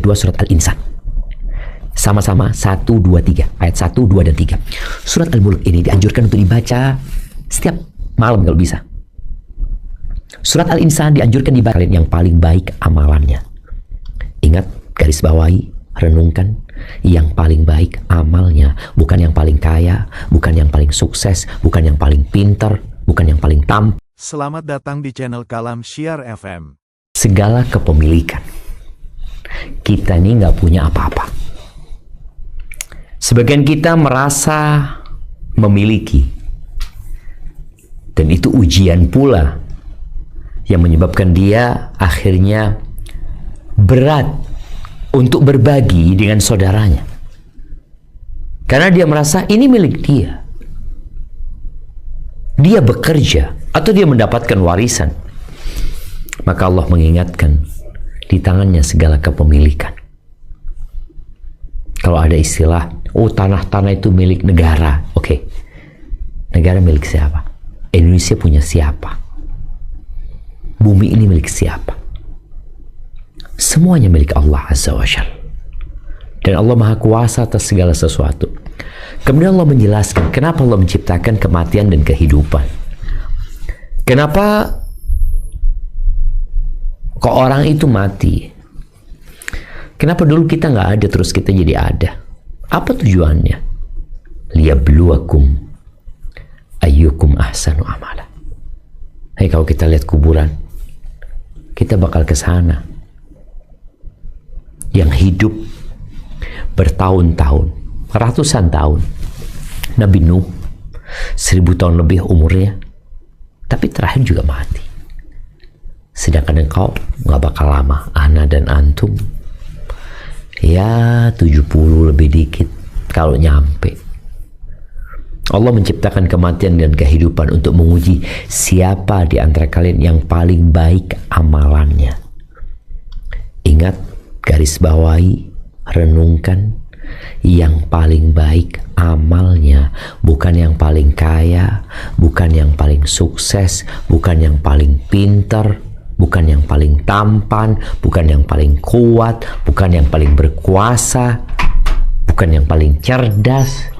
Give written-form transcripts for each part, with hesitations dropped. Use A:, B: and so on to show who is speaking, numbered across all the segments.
A: kedua surat Al-Insan. Sama-sama 1, 2, 3. Ayat 1, 2, dan 3. Surat Al-Mulk ini dianjurkan untuk dibaca setiap malam kalau bisa. Surat Al-Insan dianjurkan dibaca yang paling baik amalannya. Ingat, garis bawahi, renungkan, yang paling baik amalnya, bukan yang paling kaya, bukan yang paling sukses, bukan yang paling pintar, bukan yang paling tampan.
B: Selamat datang di channel Kalam Syiar FM.
A: Segala kepemilikan. Kita ini nggak punya apa-apa. Sebagian kita merasa memiliki. Dan itu ujian pula yang menyebabkan dia akhirnya berat untuk berbagi dengan saudaranya. Karena dia merasa ini milik dia. Dia bekerja atau dia mendapatkan warisan. Maka Allah mengingatkan, di tangannya segala kepemilikan. Kalau ada istilah, oh tanah-tanah itu milik negara. Oke. Negara milik siapa? Indonesia punya siapa? Bumi ini milik siapa? Semuanya milik Allah Azza wa Jalla. Dan Allah Maha Kuasa atas segala sesuatu. Kemudian Allah menjelaskan kenapa Allah menciptakan kematian dan kehidupan. Kenapa kok orang itu mati? Kenapa dulu kita nggak ada terus kita jadi ada? Apa tujuannya? Liyabluwakum ayyukum ahsanu amala. Hey, kalau kita lihat kuburan, kita bakal ke sana. Yang hidup bertahun-tahun, ratusan tahun. Nabi Nuh 1000 tahun lebih umurnya, tapi terakhir juga mati. Sedangkan engkau nggak bakal lama, ana dan antum ya 70 lebih dikit kalau nyampe. Allah menciptakan kematian dan kehidupan untuk menguji siapa di antara kalian yang paling baik amalannya. Ingat, garis bawahi, renungkan, yang paling baik amalnya, bukan yang paling kaya, bukan yang paling sukses, bukan yang paling pintar, bukan yang paling tampan, bukan yang paling kuat, bukan yang paling berkuasa, bukan yang paling cerdas,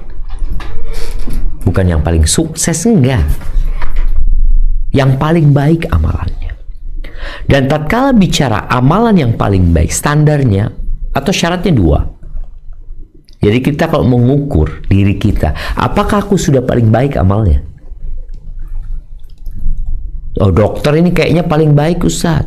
A: bukan yang paling sukses, enggak. Yang paling baik amalannya. Dan tatkala bicara amalan yang paling baik, standarnya atau syaratnya 2. Jadi kita kalau mengukur diri kita, apakah aku sudah paling baik amalnya? Oh, dokter ini kayaknya paling baik, Ustaz.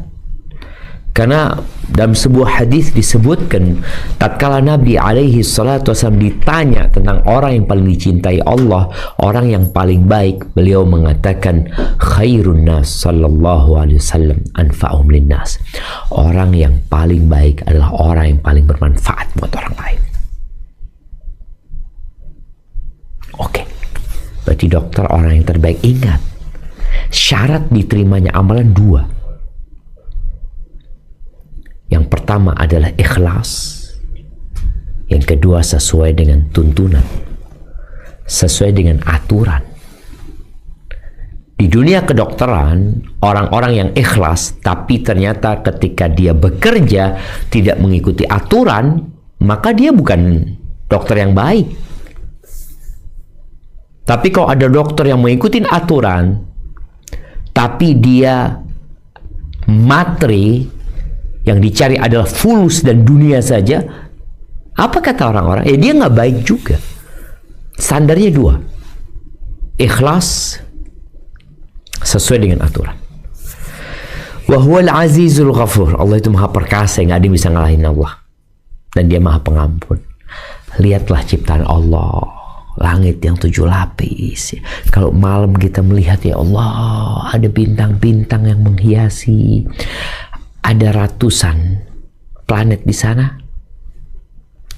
A: Karena dalam sebuah hadis disebutkan, tatkala Nabi alaihi salatu wasallam ditanya tentang orang yang paling dicintai Allah, orang yang paling baik, beliau mengatakan khairun nas sallallahu alaihi wasallam anfa'uhum linnas. Orang yang paling baik adalah orang yang paling bermanfaat buat orang lain. Oke. Berarti dokter orang yang terbaik. Ingat, syarat diterimanya amalan 2. Yang pertama adalah ikhlas. Yang kedua sesuai dengan tuntunan, sesuai dengan aturan. Di dunia kedokteran, orang-orang yang ikhlas tapi ternyata ketika dia bekerja tidak mengikuti aturan, maka dia bukan dokter yang baik. Tapi kalau ada dokter yang mengikuti aturan tapi dia materi yang dicari adalah fulus dan dunia saja, apa kata orang-orang? Dia nggak baik juga. Standarnya 2. Ikhlas sesuai dengan aturan. Wa huwal azizul ghafur. Allah itu maha perkasa, nggak ada yang bisa ngalahin Allah. Dan dia maha pengampun. Lihatlah ciptaan Allah. Langit yang 7 lapis. Kalau malam kita melihat, ya Allah, ada bintang-bintang yang menghiasi. Ada ratusan planet di sana.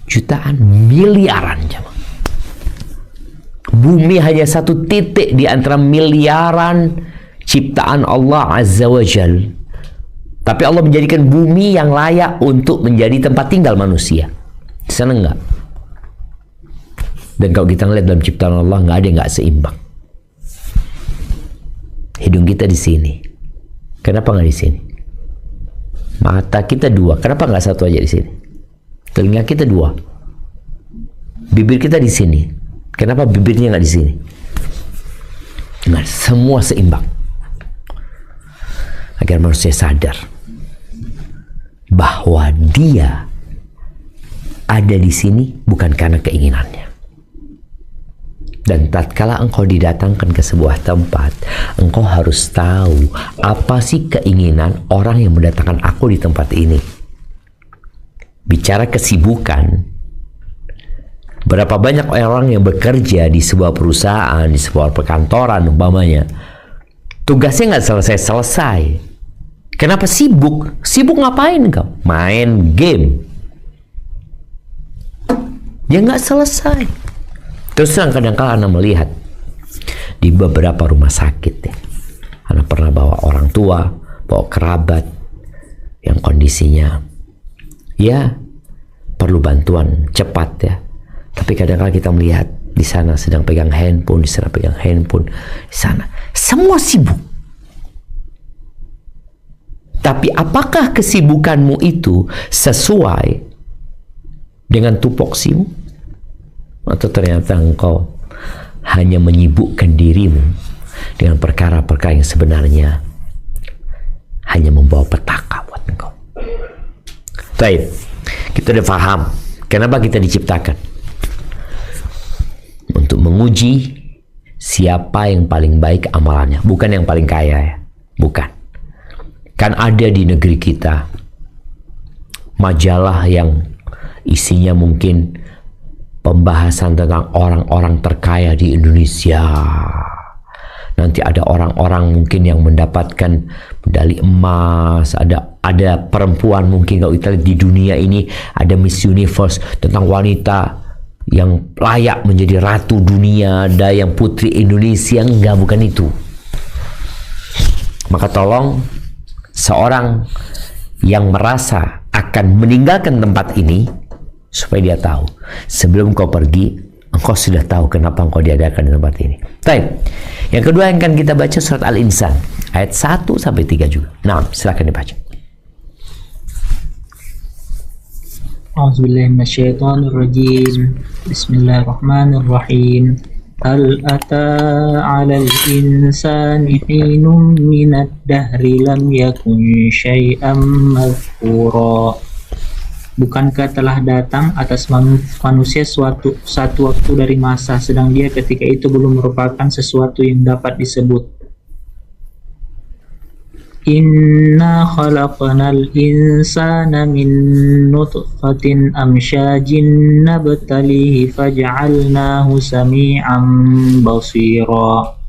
A: Jutaan, miliaran. Bumi hanya satu titik di antara miliaran ciptaan Allah Azza wa Jal. Tapi Allah menjadikan bumi yang layak untuk menjadi tempat tinggal manusia. Senang nggak? Dan kalau kita ngeliat dalam ciptaan Allah, nggak ada yang nggak seimbang. Hidung kita di sini. Kenapa nggak di sini? Mata kita 2. Kenapa nggak 1 aja di sini? Telinga kita 2. Bibir kita di sini. Kenapa bibirnya nggak di sini? Nah, semua seimbang. Agar manusia sadar bahwa dia ada di sini bukan karena keinginannya. Dan tatkala engkau didatangkan ke sebuah tempat, engkau harus tahu apa sih keinginan orang yang mendatangkan aku di tempat ini. Bicara kesibukan, berapa banyak orang yang bekerja di sebuah perusahaan, di sebuah perkantoran umpamanya, tugasnya nggak selesai-selesai. Kenapa sibuk? Sibuk ngapain kau? Main game. Ya nggak selesai. Terus kadang-kadang Anda melihat di beberapa rumah sakit ya, Anda pernah bawa orang tua, bawa kerabat yang kondisinya ya perlu bantuan cepat ya. Tapi kadang-kadang kita melihat di sana sedang pegang handphone, di sana pegang handphone, di sana semua sibuk. Tapi apakah kesibukanmu itu sesuai dengan tupoksimu? Atau ternyata engkau hanya menyibukkan dirimu dengan perkara-perkara yang sebenarnya hanya membawa petaka buat engkau. Baik, kita udah paham kenapa kita diciptakan. Untuk menguji siapa yang paling baik amalannya, bukan yang paling kaya ya, bukan. Kan ada di negeri kita majalah yang isinya mungkin pembahasan tentang orang-orang terkaya di Indonesia. Nanti ada orang-orang mungkin yang mendapatkan medali emas, ada perempuan mungkin kalau kita lihat di dunia ini ada Miss Universe tentang wanita yang layak menjadi ratu dunia, ada yang putri Indonesia. Enggak, bukan itu. Maka tolong seorang yang merasa akan meninggalkan tempat ini, supaya dia tahu sebelum kau pergi, engkau sudah tahu kenapa engkau diadakan di tempat ini. Baik. Yang kedua yang akan kita baca surat Al-Insan ayat 1 sampai 3 juga. Nah, silakan dibaca.
C: A'udzubillahi minasyaitonirrajim. Bismillahirrahmanirrahim. Hal ata 'alal insani hinum minad dahri lam yakun syai'an madhkura. Bukankah telah datang atas manusia satu waktu dari masa, sedang dia ketika itu belum merupakan sesuatu yang dapat disebut. Inna khalaqnal insana min nutfatin amsyajin nabtalihi faj'alnahu sami'an basira.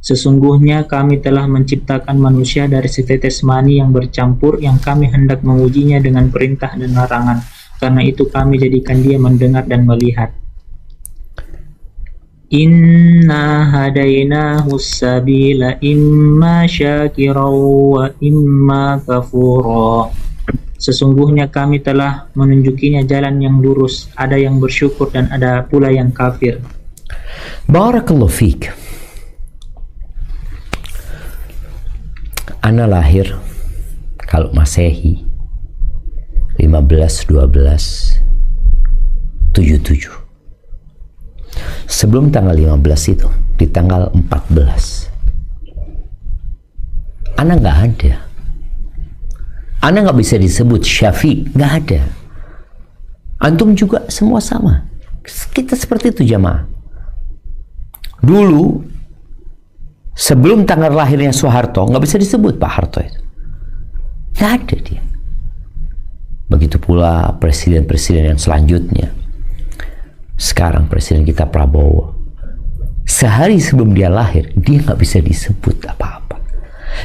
C: Sesungguhnya kami telah menciptakan manusia dari setetes mani yang bercampur, yang kami hendak mengujinya dengan perintah dan larangan. Karena itu kami jadikan dia mendengar dan melihat. Inna hadainahu sabila imma syakira wa imma kafura. Sesungguhnya kami telah menunjukinya jalan yang lurus, ada yang bersyukur dan ada pula yang kafir.
A: Barakallahu fiik. Ana lahir kalau Masehi 15/12/77. Sebelum tanggal 15 itu, di tanggal 14, Ana nggak ada. Ana nggak bisa disebut Syafiq, nggak ada. Antum juga semua sama. Kita seperti itu jamaah. Dulu sebelum tanggal lahirnya Soeharto, nggak bisa disebut Pak Harto itu. Nggak ada dia. Begitu pula presiden-presiden yang selanjutnya. Sekarang presiden kita Prabowo. Sehari sebelum dia lahir, dia nggak bisa disebut apa-apa.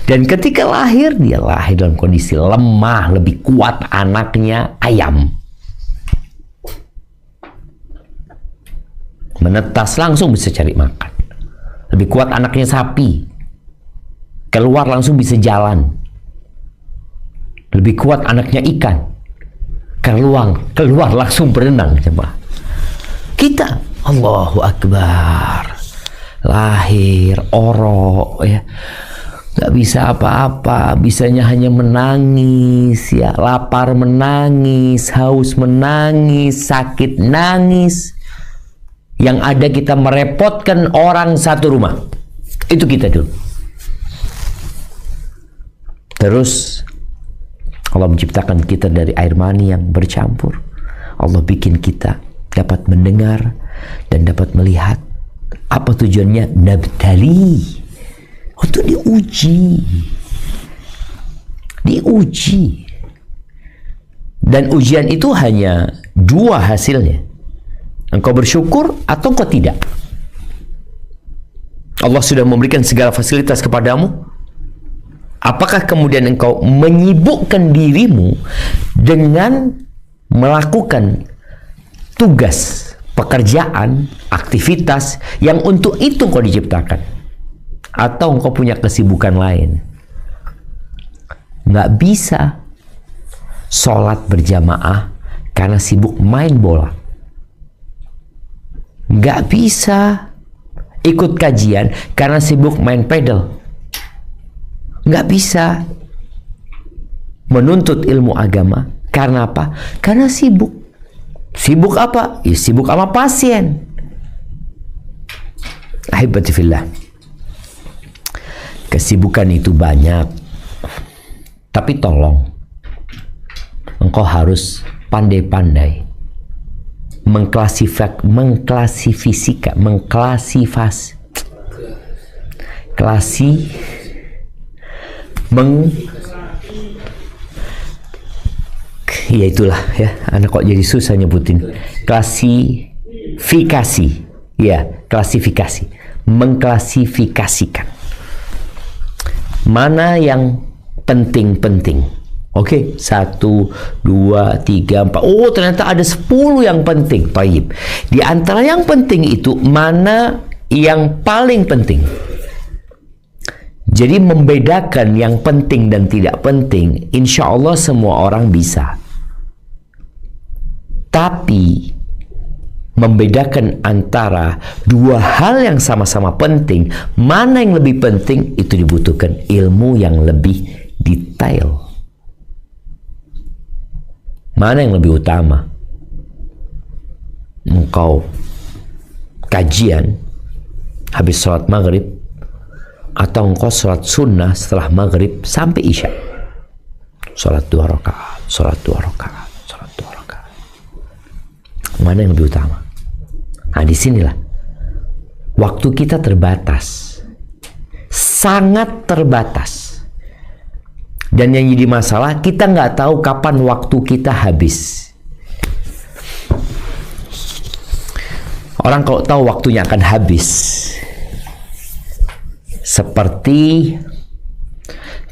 A: Dan ketika lahir, dia lahir dalam kondisi lemah, lebih kuat anaknya ayam. Menetas langsung bisa cari makan. Lebih kuat anaknya sapi. Keluar langsung bisa jalan. Lebih kuat anaknya ikan. Keluar langsung berenang coba. Kita Allahu Akbar. Lahir, orok ya. Nggak bisa apa-apa, bisanya hanya menangis, ya, lapar menangis, haus menangis, sakit nangis. Yang ada kita merepotkan orang satu rumah. Itu kita dulu. Terus Allah menciptakan kita dari air mani yang bercampur. Allah bikin kita dapat mendengar dan dapat melihat. Apa tujuannya? Nabtali, untuk diuji. Dan ujian itu hanya dua hasilnya. Engkau bersyukur atau engkau tidak. Allah sudah memberikan segala fasilitas kepadamu. Apakah kemudian engkau menyibukkan dirimu dengan melakukan tugas, pekerjaan, aktivitas yang untuk itu engkau diciptakan? Atau engkau punya kesibukan lain? Nggak bisa sholat berjamaah karena sibuk main bola. Nggak bisa ikut kajian karena sibuk main pedal. Nggak bisa menuntut ilmu agama karena apa? Karena sibuk. Sibuk apa? Ya, sibuk sama pasien. Ahibati fillah, kesibukan itu banyak, tapi tolong engkau harus pandai-pandai ya itulah ya, anak kok jadi susah nyebutin. Klasifikasi, ya, klasifikasi, mengklasifikasikan mana yang penting-penting. Oke, 1, 2, 3, 4. Oh, ternyata ada 10 yang penting. Baik. Di antara yang penting itu mana yang paling penting? Jadi membedakan yang penting dan tidak penting, insya Allah semua orang bisa. Tapi membedakan antara dua hal yang sama-sama penting, mana yang lebih penting, itu dibutuhkan ilmu yang lebih detail. Mana yang lebih utama? Engkau kajian habis sholat maghrib, atau engkau sholat sunnah setelah maghrib sampai isya? Sholat 2 rakaat, sholat 2 rakaat, sholat 2 rakaat. Mana yang lebih utama? Nah, disinilah waktu kita terbatas, sangat terbatas. Dan yang jadi masalah, kita nggak tahu kapan waktu kita habis. Orang kalau tahu waktunya akan habis, seperti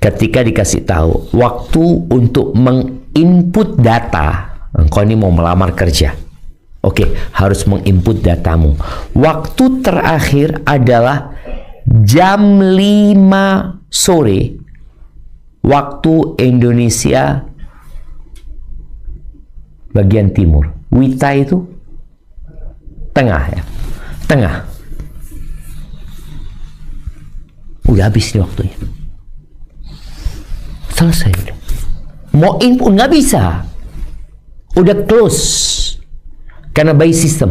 A: ketika dikasih tahu waktu untuk menginput data, engkau ini mau melamar kerja. Oke, harus menginput datamu. Waktu terakhir adalah jam 5 sore waktu Indonesia bagian timur. Wita itu tengah ya, tengah. Udah habis nih waktunya, selesai udah. Mau input nggak bisa, udah close karena by system,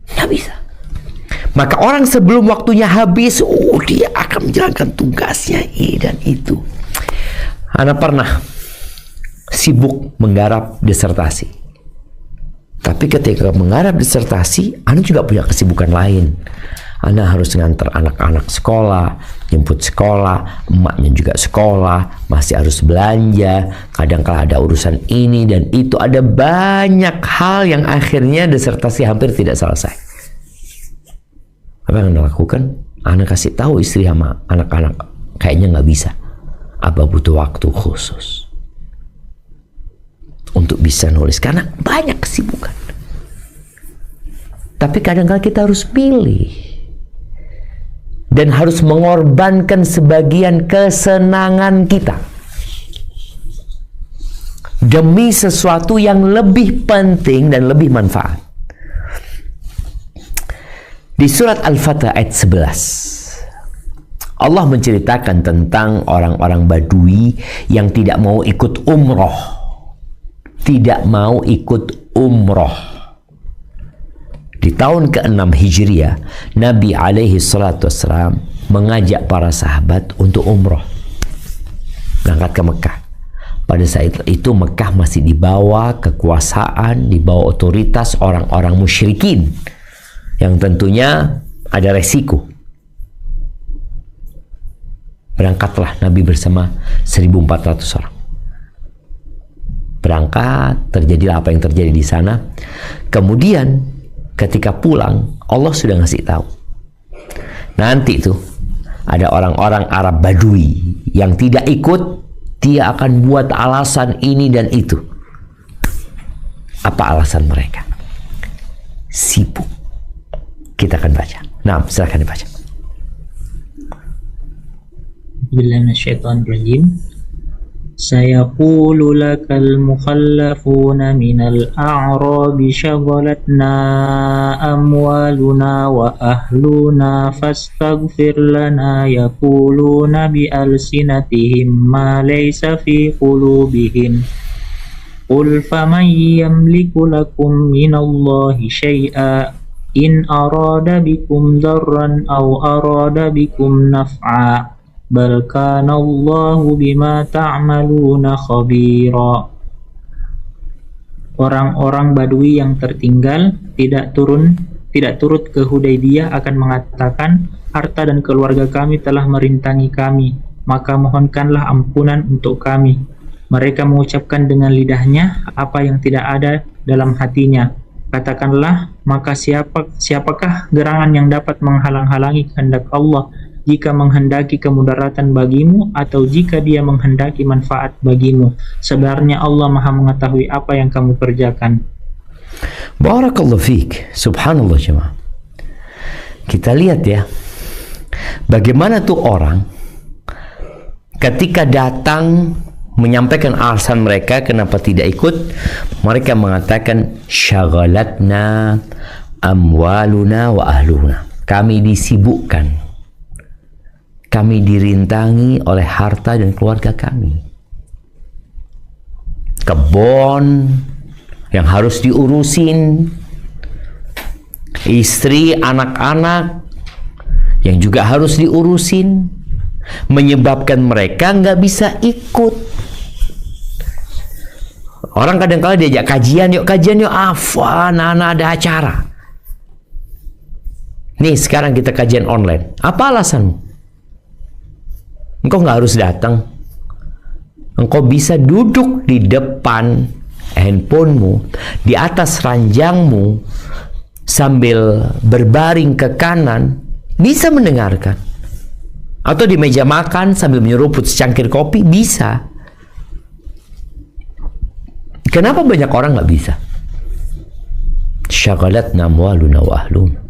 A: nggak bisa. Maka orang sebelum waktunya habis, dia akan menjalankan tugasnya ini dan itu. Ana pernah sibuk menggarap disertasi, tapi ketika menggarap disertasi, Ana juga punya kesibukan lain. Ana harus ngantar anak-anak sekolah, jemput sekolah, emaknya juga sekolah, masih harus belanja, kadang-kala ada urusan ini dan itu, ada banyak hal yang akhirnya disertasi hampir tidak selesai. Apa yang Anda lakukan? Anda kasih tahu istri sama anak-anak, kayaknya nggak bisa. Abah butuh waktu khusus untuk bisa nulis karena banyak kesibukan. Tapi kadang-kala kita harus pilih dan harus mengorbankan sebagian kesenangan kita demi sesuatu yang lebih penting dan lebih manfaat. Di surat Al-Fatah ayat 11, Allah menceritakan tentang orang-orang Badui yang tidak mau ikut umroh. Tidak mau ikut umroh. Di tahun ke-6 Hijriah, Nabi alaihi salatu wassalam mengajak para sahabat untuk umroh. Berangkat ke Mekah. Pada saat itu Mekah masih di bawah kekuasaan, di bawah otoritas orang-orang musyrikin. Yang tentunya ada resiko. Berangkatlah Nabi bersama 1.400 orang. Berangkat, terjadilah apa yang terjadi di sana. Kemudian ketika pulang, Allah sudah ngasih tahu. Nanti tuh ada orang-orang Arab Badui yang tidak ikut, dia akan buat alasan ini dan itu. Apa alasan mereka? Sibuk. Kita akan baca. Nah, silakan dibaca.
C: Bismillahirrahmanirrahim. سيقول لك المخلفون من الأعراب شغلتنا أموالنا وأهلنا فاستغفر لنا يقولون بألسنتهم ما ليس في قلوبهم قل فمن يملك لكم من الله شيئا إن أراد بكم ضرا أو أراد بكم نفعا bal kana Allahu bima ta'maluna khabira. Orang-orang Badui yang tertinggal tidak turut ke Hudaybiyah akan mengatakan, harta dan keluarga kami telah merintangi kami, maka mohonkanlah ampunan untuk kami. Mereka mengucapkan dengan lidahnya apa yang tidak ada dalam hatinya. Katakanlah, maka siapakah gerangan yang dapat menghalang-halangi kehendak Allah jika menghendaki kemudaratan bagimu atau jika dia menghendaki manfaat bagimu? Sebenarnya Allah Maha mengetahui apa yang kamu kerjakan.
A: Barakallahu fiik. Subhanallah jemaah. Kita lihat ya, bagaimana tuh orang ketika datang menyampaikan alasan mereka kenapa tidak ikut, mereka mengatakan syaghalatna amwaluna wa ahluna. Kami disibukkan, kami dirintangi oleh harta dan keluarga kami. Kebun yang harus diurusin, istri, anak-anak yang juga harus diurusin, menyebabkan mereka nggak bisa ikut. Orang kadang-kala diajak kajian yuk, afwan, anak ada acara. Nih sekarang kita kajian online. Apa alasanmu? Engkau nggak harus datang. Engkau bisa duduk di depan handphonemu, di atas ranjangmu, sambil berbaring ke kanan, bisa mendengarkan. Atau di meja makan sambil menyeruput secangkir kopi, bisa. Kenapa banyak orang nggak bisa? Syaghalatna amwaluna wa ahluna.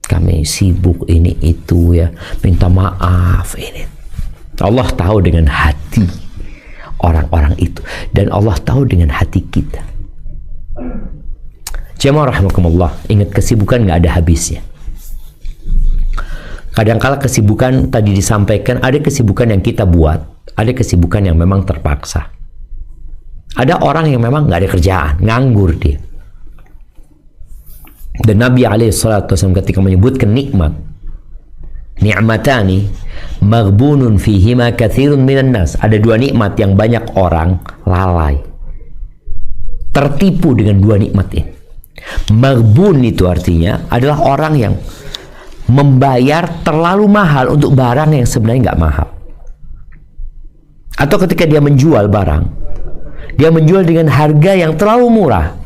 A: Kami sibuk ini itu ya, minta maaf ini. Allah tahu dengan hati orang-orang itu, dan Allah tahu dengan hati kita. Jemaah rahimakumullah, ingat kesibukan nggak ada habisnya. Kadang-kala kesibukan tadi disampaikan, ada kesibukan yang kita buat, ada kesibukan yang memang terpaksa. Ada orang yang memang nggak ada kerjaan, nganggur dia. Dan Nabi SAW ketika menyebutkan nikmat, ni'matani maghbunun fihima katsirun minan nas. Ada dua nikmat yang banyak orang lalai, tertipu dengan dua nikmat ini. Maghbun itu artinya adalah orang yang membayar terlalu mahal untuk barang yang sebenarnya nggak mahal. Atau ketika dia menjual barang, dia menjual dengan harga yang terlalu murah.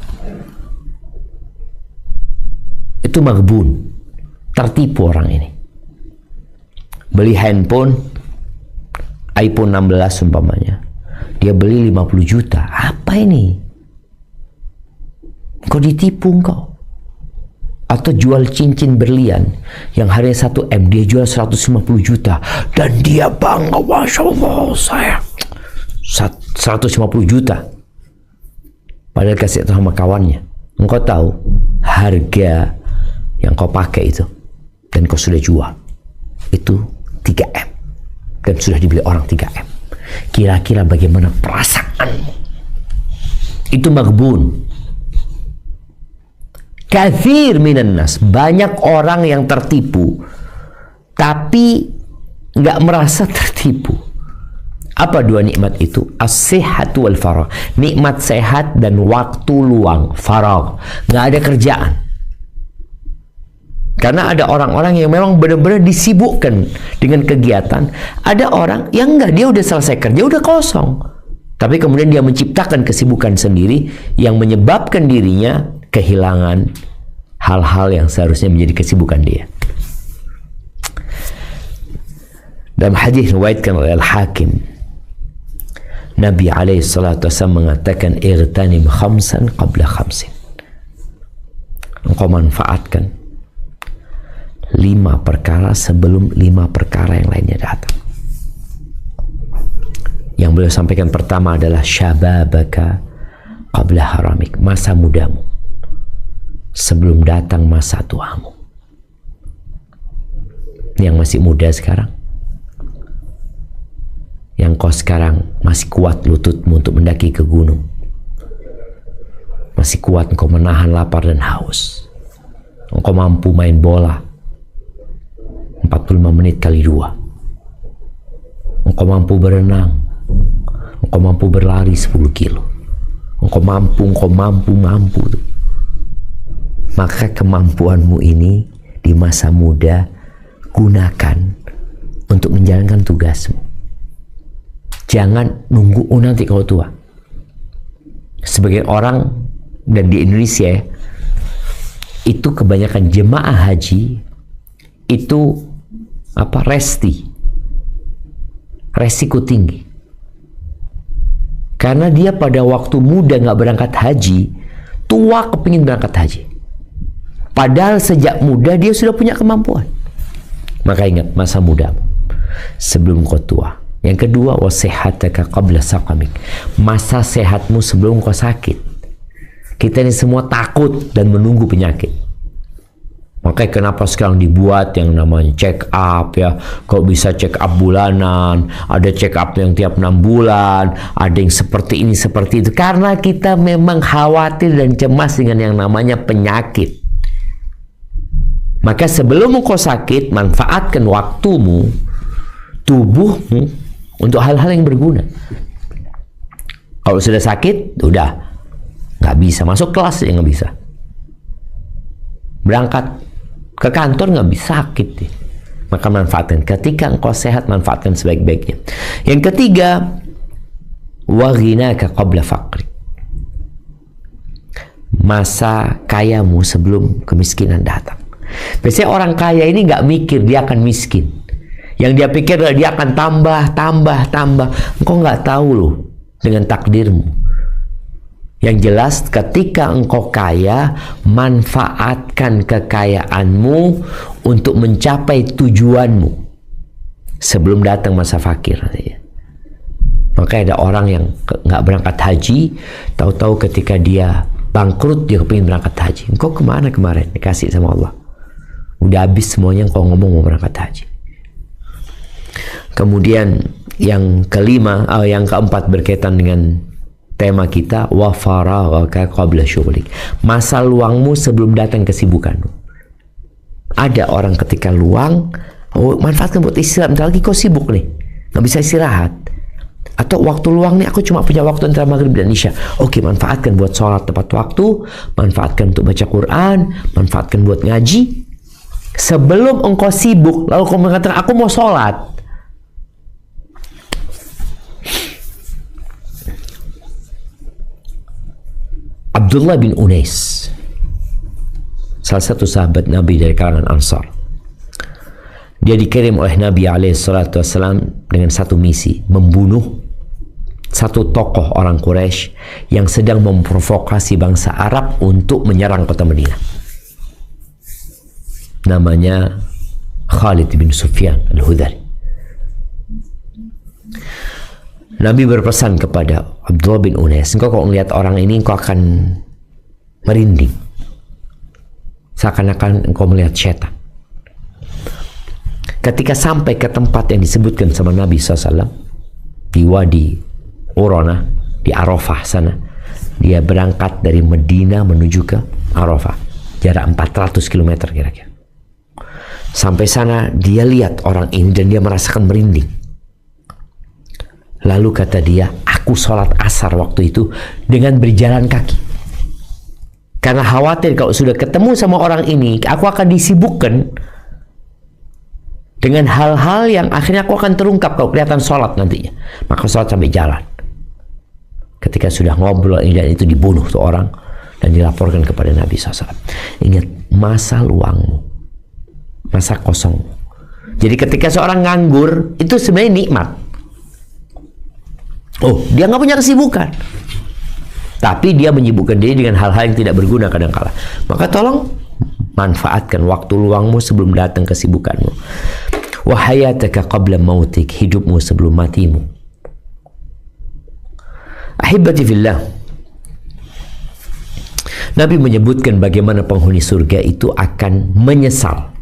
A: Itu maghbun, tertipu orang ini. Beli handphone iPhone 16 umpamanya, dia beli 50 juta. Apa ini? Kau ditipu engkau. Atau jual cincin berlian yang harganya 1 M, dia jual 150 juta dan dia bangga, Masya Allah, saya 150 juta. Padahal kasih tahu sama kawannya, engkau tahu harga yang kau pakai itu dan kau sudah jual, itu 3M, dan sudah dibeli orang 3M. Kira-kira bagaimana perasaanmu? Itu maghbun. Kathir minan nas, banyak orang yang tertipu tapi nggak merasa tertipu. Apa dua nikmat itu? As-sihat wal faragh. Nikmat sehat dan waktu luang, faragh. Nggak ada kerjaan. Karena ada orang-orang yang memang benar-benar disibukkan dengan kegiatan. Ada orang yang enggak, dia udah selesai kerja, udah kosong. Tapi kemudian dia menciptakan kesibukan sendiri yang menyebabkan dirinya kehilangan hal-hal yang seharusnya menjadi kesibukan dia. Dalam hadis riwayatkan oleh Al-Hakim, Nabi alaihi salatu wasallam mengatakan, "Irtanim khamsan qabla khamsin." Engkau manfaatkan 5 perkara sebelum 5 perkara yang lainnya datang. Yang beliau sampaikan pertama adalah syababaka qabla haramik, masa mudamu sebelum datang masa tuamu. Yang masih muda sekarang, yang kau sekarang masih kuat lututmu untuk mendaki ke gunung, masih kuat engkau menahan lapar dan haus, engkau mampu main bola 45 menit kali 2, engkau mampu berenang, engkau mampu berlari 10 kilo, engkau mampu. Maka kemampuanmu ini di masa muda gunakan untuk menjalankan tugasmu. Jangan nunggu nanti kau tua. Sebagian orang, dan di Indonesia itu kebanyakan jemaah haji itu resiko tinggi. Karena dia pada waktu muda nggak berangkat haji, tua kepingin berangkat haji. Padahal sejak muda dia sudah punya kemampuan. Maka ingat masa mudamu sebelum kau tua. Yang kedua, wasihataka qabla saqamik, masa sehatmu sebelum kau sakit. Kita ini semua takut dan menunggu penyakit. Makanya kenapa sekarang dibuat yang namanya check up ya. Kau bisa check up bulanan, ada check up yang tiap 6 bulan, ada yang seperti ini, seperti itu. Karena kita memang khawatir dan cemas dengan yang namanya penyakit. Maka sebelum kau sakit, manfaatkan waktumu, tubuhmu untuk hal-hal yang berguna. Kalau sudah sakit, udah nggak bisa masuk kelas, ya nggak bisa. Berangkat ke kantor nggak bisa, sakit. Maka manfaatkan. Ketika engkau sehat, manfaatkan sebaik-baiknya. Yang ketiga, wa ghinaka qabla faqri, masa kayamu sebelum kemiskinan datang. Biasanya orang kaya ini nggak mikir dia akan miskin. Yang dia pikir dia akan tambah. Engkau nggak tahu loh dengan takdirmu. Yang jelas ketika engkau kaya, manfaatkan kekayaanmu untuk mencapai tujuanmu sebelum datang masa fakir. Maka ada orang yang nggak berangkat haji, tahu-tahu ketika dia bangkrut dia kepingin berangkat haji. Engkau kemana kemarin? Dikasih sama Allah. Udah habis semuanya, engkau ngomong mau berangkat haji. Kemudian yang keempat berkaitan dengan tema kita, wa faraghaka qabla syughlik, masa luangmu sebelum datang kesibukanmu. Ada orang ketika luang, manfaatkan buat istirahat. Bentar lagi kau sibuk nih, nggak bisa istirahat. Atau waktu luang nih, aku cuma punya waktu antara maghrib dan isya. Oke, manfaatkan buat sholat tepat waktu, manfaatkan untuk baca Quran, manfaatkan buat ngaji. Sebelum engkau sibuk, lalu kau mengatakan, aku mau sholat. Abdullah bin Unais, salah satu sahabat Nabi dari kalangan Ansar, dia dikirim oleh Nabi SAW dengan satu misi, membunuh satu tokoh orang Quraisy yang sedang memprovokasi bangsa Arab untuk menyerang kota Madinah. Namanya Khalid bin Sufyan al-Hudhari. Nabi berpesan kepada Abdullah bin Unais, engkau kalau melihat orang ini, engkau akan merinding, seakan-akan engkau melihat setan. ketika sampai ke tempat yang disebutkan sama Nabi SAW di Wadi Urana, di Arafah sana, dia berangkat dari Medina menuju ke Arafah, jarak 400 km kira-kira. Sampai sana dia lihat orang ini dan dia merasakan merinding. Lalu kata dia, aku sholat asar waktu itu dengan berjalan kaki, karena khawatir kalau sudah ketemu sama orang ini aku akan disibukkan dengan hal-hal yang akhirnya aku akan terungkap kalau kelihatan sholat nantinya. Maka sholat sampai jalan. Ketika sudah ngobrol ini dan itu, dibunuh tuh orang dan dilaporkan kepada Nabi SAW. Ingat, masa luangmu, masa kosong. Jadi ketika seorang nganggur itu sebenarnya nikmat. Oh, dia nggak punya kesibukan, tapi dia menyibukkan diri dengan hal-hal yang tidak berguna kadang-kala. Maka tolong manfaatkan waktu luangmu sebelum datang kesibukanmu. Wa hayataka qabla mautik, hidupmu sebelum matimu. Ahibati fillah, Nabi menyebutkan bagaimana penghuni surga itu akan menyesal.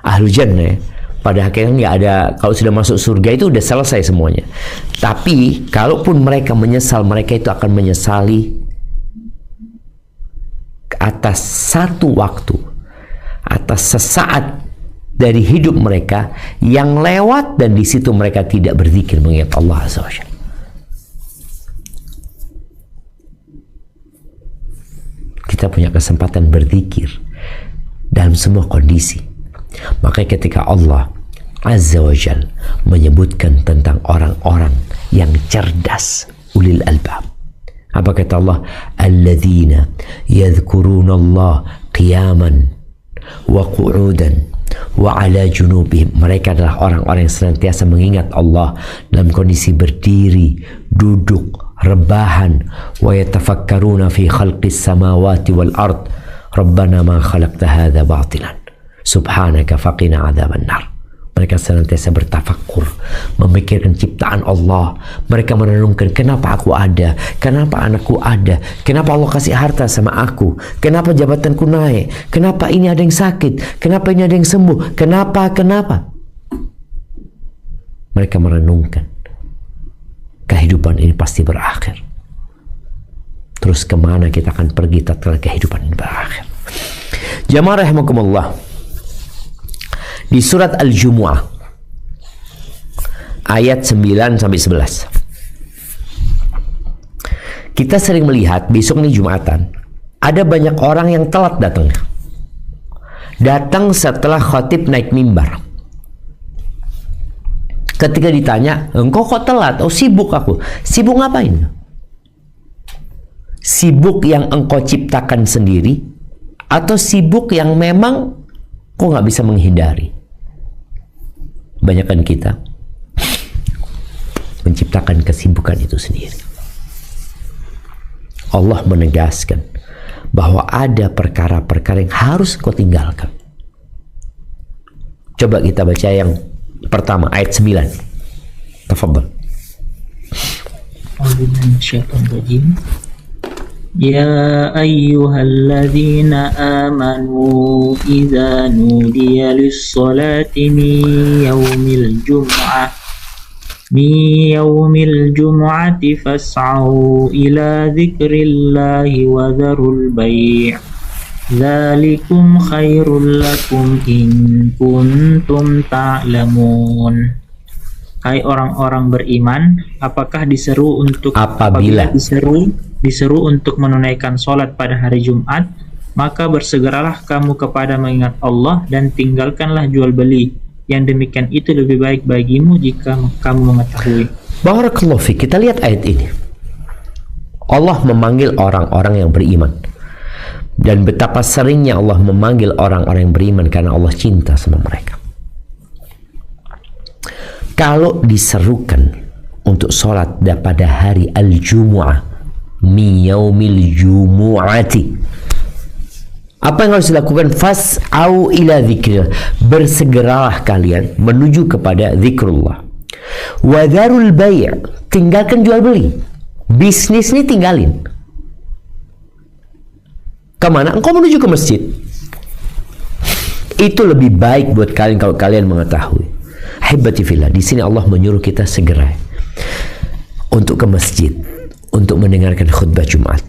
A: Ahlu jannah pada akhirnya nggak ada, kalau sudah masuk surga itu udah selesai semuanya. Tapi kalaupun mereka menyesal, mereka itu akan menyesali atas satu waktu, atas sesaat dari hidup mereka yang lewat, dan di situ mereka tidak berzikir mengingat Allah Azza wa Jalla. Kita punya kesempatan berzikir dalam semua kondisi. Makanya ketika Allah Azza wa Jalla menyebutkan tentang orang-orang yang cerdas, ulil albab, apa kata Allah? Alladzina yadhkuruna Allah qiyaman wa qu'udan wa ala junubihim. Mereka adalah orang-orang yang senantiasa mengingat Allah dalam kondisi berdiri, duduk, rebahan. Wa yatafakkaruna fi khalqis samawati wal ard rabbana ma khalaqta hadza batilan subhanaka faqina adzaban nar. Mereka senantiasa bertafakkur, memikirkan ciptaan Allah. Mereka merenungkan, kenapa aku ada, kenapa anakku ada, kenapa Allah kasih harta sama aku, kenapa jabatanku naik, kenapa ini ada yang sakit, kenapa ini ada yang sembuh, kenapa. Mereka merenungkan, kehidupan ini pasti berakhir. Terus kemana kita akan pergi tatkala kehidupan ini berakhir? Jamaah rahimakumullah, di surat Al-Jumu'ah ayat 9 sampai 11, kita sering melihat besok nih Jumatan ada banyak orang yang telat datang setelah khatib naik mimbar. Ketika ditanya, engkau kok telat? Oh, sibuk aku. Sibuk ngapain? Sibuk yang engkau ciptakan sendiri, atau sibuk yang memang kok nggak bisa menghindari? Banyakan kita menciptakan kesibukan itu sendiri. Allah menegaskan bahwa ada perkara-perkara yang harus kau tinggalkan. Coba kita baca yang pertama, ayat 9. Tafadhal.
C: يا أيها الذين آمنوا إذا نودي للصلاة من يوم الجمعة فاسعوا إلى ذكر الله وذروا البيع ذلكم خير لكم إن كنتم تعلمون. Hai orang-orang beriman, apakah apabila diseru untuk menunaikan sholat pada hari Jumat, maka bersegeralah kamu kepada mengingat Allah dan tinggalkanlah jual beli. Yang demikian itu lebih baik bagimu jika kamu mengetahui.
A: Barakallahu fiik. Kita lihat ayat ini. Allah memanggil orang-orang yang beriman. Dan betapa seringnya Allah memanggil orang-orang yang beriman karena Allah cinta sama mereka. Kalau diserukan untuk sholat pada hari Al-Jumu'ah, mi yaumil jumu'ati, apa yang harus dilakukan? Fas'au ila dzikrillah, bersegeralah kalian menuju kepada zikrullah. Wa dzarul bai', tinggalkan jual beli. Bisnis ini tinggalin. Kemana? Engkau menuju ke masjid. Itu lebih baik buat kalian kalau kalian mengetahui. Ahibati fillah, di sini Allah menyuruh kita segera untuk ke masjid, untuk mendengarkan khutbah Jumat.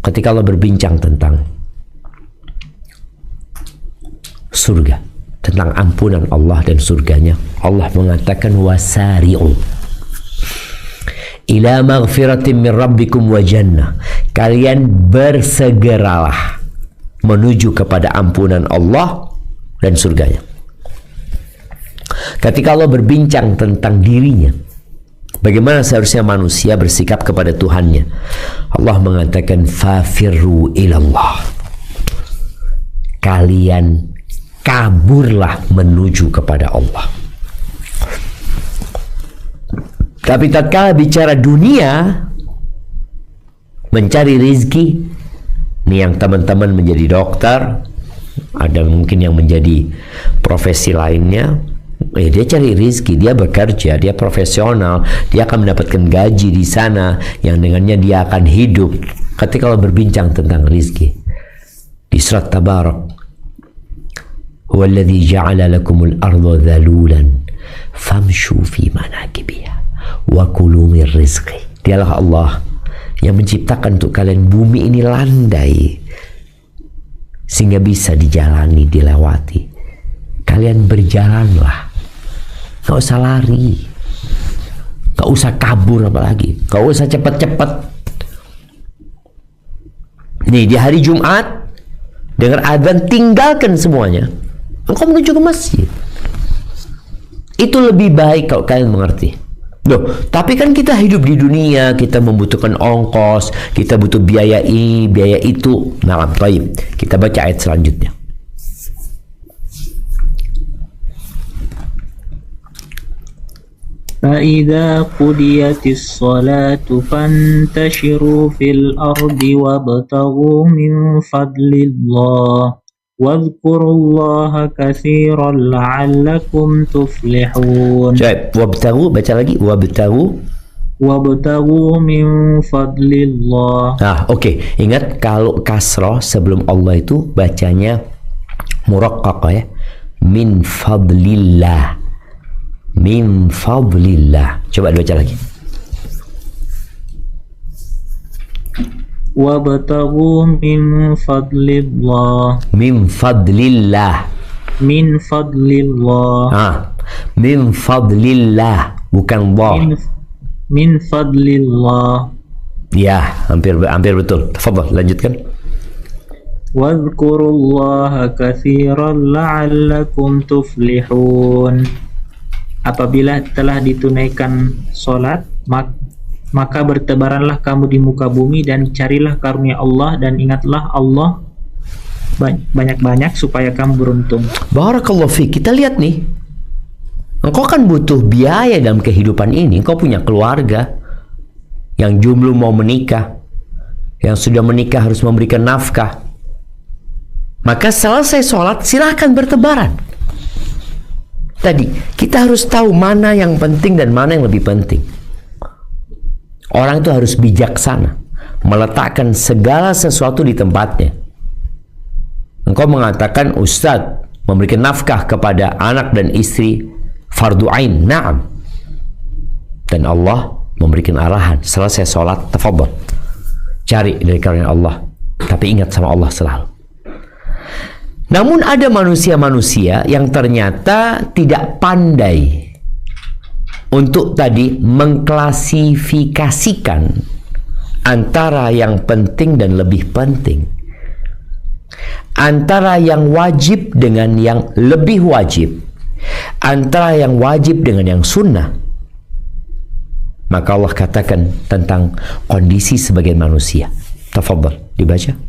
A: Ketika Allah berbincang tentang surga, tentang ampunan Allah dan surganya, Allah mengatakan wasari'u ila maghfiratin min rabbikum wa jannah. Kalian bersegeralah menuju kepada ampunan Allah dan surganya. Ketika Allah berbincang tentang dirinya, bagaimana seharusnya manusia bersikap kepada Tuhannya, Allah mengatakan fafirru ilallah. Kalian kaburlah menuju kepada Allah. Tapi tatkala bicara dunia, mencari rizki, nih yang teman-teman menjadi dokter, ada mungkin yang menjadi profesi lainnya, dia cari rizki, dia bekerja, dia profesional, dia akan mendapatkan gaji di sana yang dengannya dia akan hidup. Ketika Allah berbincang tentang rizki di surat Tabarak, huwallazi ja'ala lakumul arda dhalulan famshu fi manakibiha wa kulu min rizqi. Dialah Allah yang menciptakan untuk kalian bumi ini landai sehingga bisa dijalani, dilewati. Kalian berjalanlah, gak usah lari, gak usah kabur, apalagi gak usah cepat-cepat. Nih di hari Jumat dengar adzan, tinggalkan semuanya, engkau menuju ke masjid. Itu lebih baik kalau kalian mengerti. Loh, tapi kan kita hidup di dunia, kita membutuhkan ongkos, kita butuh biaya ini, biaya itu. Nah, baik. Kita baca ayat selanjutnya.
C: فَإِذَا قُضِيَتِ الصَّلَاةُ فَانْتَشِرُوا فِي الْأَرْضِ وَابْتَغُوا مِنْ فَضْلِ اللَّهِ واذكروا الله كثيرا لعلكم تفلحون.
A: Wabtagu, baca lagi, wabtagu
C: min fadlillah.
A: Oke. Ingat kalau kasroh sebelum Allah itu bacanya muraqqaqah ya, min fadlillah, min fadlillah. Coba dibaca lagi.
C: Wabtagu min fadlillah.
A: Min fadlillah.
C: Min fadlillah.
A: Min fadlillah, bukan Allah.
C: Min fadlillah.
A: Ya, hampir betul. Tafadhal, lanjutkan.
C: Wadhkurullaha katsiran la'allakum tuflihun. Apabila telah ditunaikan salat, maka bertebaranlah kamu di muka bumi dan carilah karunia Allah dan ingatlah Allah banyak-banyak supaya kamu beruntung.
A: Barakallahu fiik. Kita lihat nih, engkau kan butuh biaya dalam kehidupan ini. Engkau punya keluarga yang jomblo mau menikah, yang sudah menikah harus memberikan nafkah. Maka selesai sholat silahkan bertebaran. Tadi kita harus tahu mana yang penting dan mana yang lebih penting. Orang itu harus bijaksana, meletakkan segala sesuatu di tempatnya. Engkau mengatakan, Ustadz, memberikan nafkah kepada anak dan istri fardu ain, na'am. Dan Allah memberikan arahan, selesai sholat, tafadhol, cari dari karunia Allah, tapi ingat sama Allah selalu. Namun ada manusia-manusia yang ternyata tidak pandai untuk tadi mengklasifikasikan antara yang penting dan lebih penting, antara yang wajib dengan yang lebih wajib, antara yang wajib dengan yang sunnah. Maka Allah katakan tentang kondisi sebagian manusia. Tafadhal, dibaca.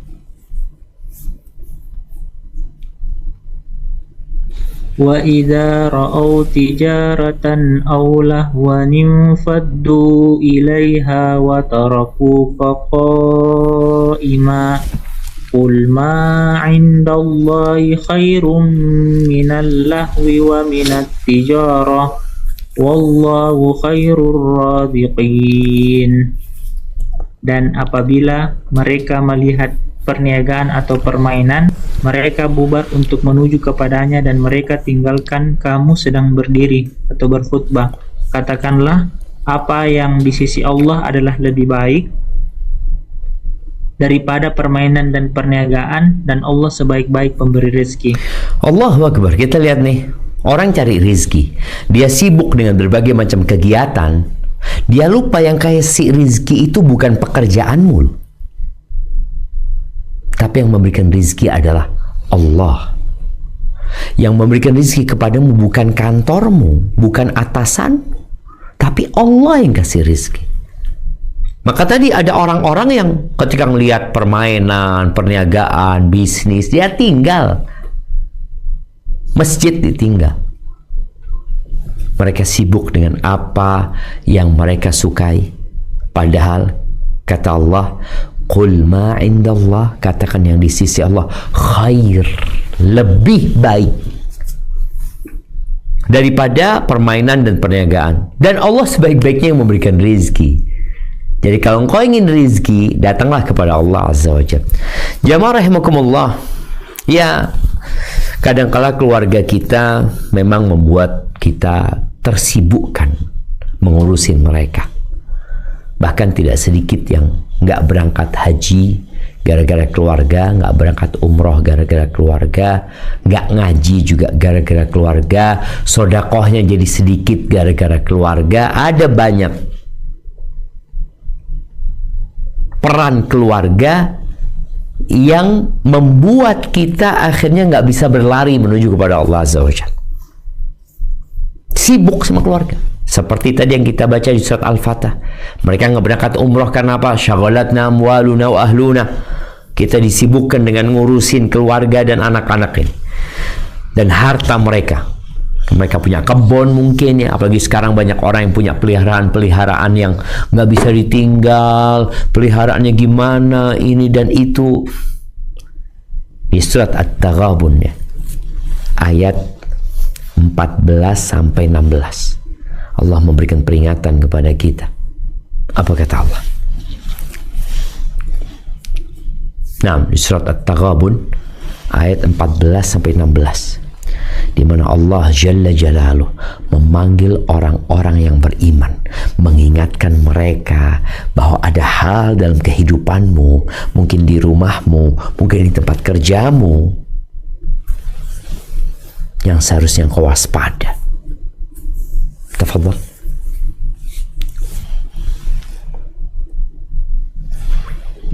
C: وَإِذَا رَأَوْا تِجَارَةً أَوْ لَهْوًا انفَضُّوا إِلَيْهَا وَتَرَكُوكَ قَائِمًا قُلْ مَا عِندَ اللَّهِ خَيْرٌ مِنَ اللَّهْوِ وَمِنَ التِّجَارَةِ وَاللَّهُ خَيْرُ الرَّازِقِينَ. Dan apabila mereka melihat perniagaan atau permainan, mereka bubar untuk menuju kepadanya dan mereka tinggalkan kamu sedang berdiri atau berkhutbah. Katakanlah, apa yang di sisi Allah adalah lebih baik daripada permainan dan perniagaan, dan Allah sebaik-baik pemberi rezeki.
A: Allahu Akbar. Kita lihat nih, orang cari rizki, dia sibuk dengan berbagai macam kegiatan, dia lupa yang kasih rizki itu bukan pekerjaanmu, tapi yang memberikan rizki adalah Allah. Yang memberikan rizki kepadamu bukan kantormu, bukan atasan, tapi Allah yang kasih rizki. Maka tadi ada orang-orang yang ketika melihat permainan, perniagaan, bisnis, dia tinggal. Masjid ditinggal. Mereka sibuk dengan apa yang mereka sukai. Padahal kata Allah, qul ma indallah, katakan yang di sisi Allah khair, lebih baik daripada permainan dan perniagaan. Dan Allah sebaik-baiknya yang memberikan rezeki. Jadi kalau engkau ingin rezeki, datanglah kepada Allah Azza wa Jalla. Jamaah rahimakumullah. Ya, kadangkala keluarga kita memang membuat kita tersibukkan mengurusin mereka. Bahkan tidak sedikit yang nggak berangkat haji gara-gara keluarga, nggak berangkat umroh gara-gara keluarga, nggak ngaji juga gara-gara keluarga, sodakohnya jadi sedikit gara-gara keluarga. Ada banyak peran keluarga yang membuat kita akhirnya nggak bisa berlari menuju kepada Allah Azza wa Jalla. Sibuk sama keluarga. Seperti tadi yang kita baca di surat Al-Fatah. Mereka nggak berangkat umroh karena apa? Syaghalatna amwaluna wa ahluna. Kita disibukkan dengan ngurusin keluarga dan anak-anak ini. Dan harta mereka. Mereka punya kebun mungkin ya. Apalagi sekarang banyak orang yang punya peliharaan-peliharaan yang nggak bisa ditinggal. Peliharaannya gimana, ini dan itu. Di surat At-Taghabun ya. Ayat 14 sampai 16. Allah memberikan peringatan kepada kita. Apa kata Allah? Nah, di surat At-Taghabun ayat 14 sampai 16, di mana Allah Jalla Jalaluh memanggil orang-orang yang beriman, mengingatkan mereka bahwa ada hal dalam kehidupanmu, mungkin di rumahmu, mungkin di tempat kerjamu, yang seharusnya kau waspada. Tafadhal.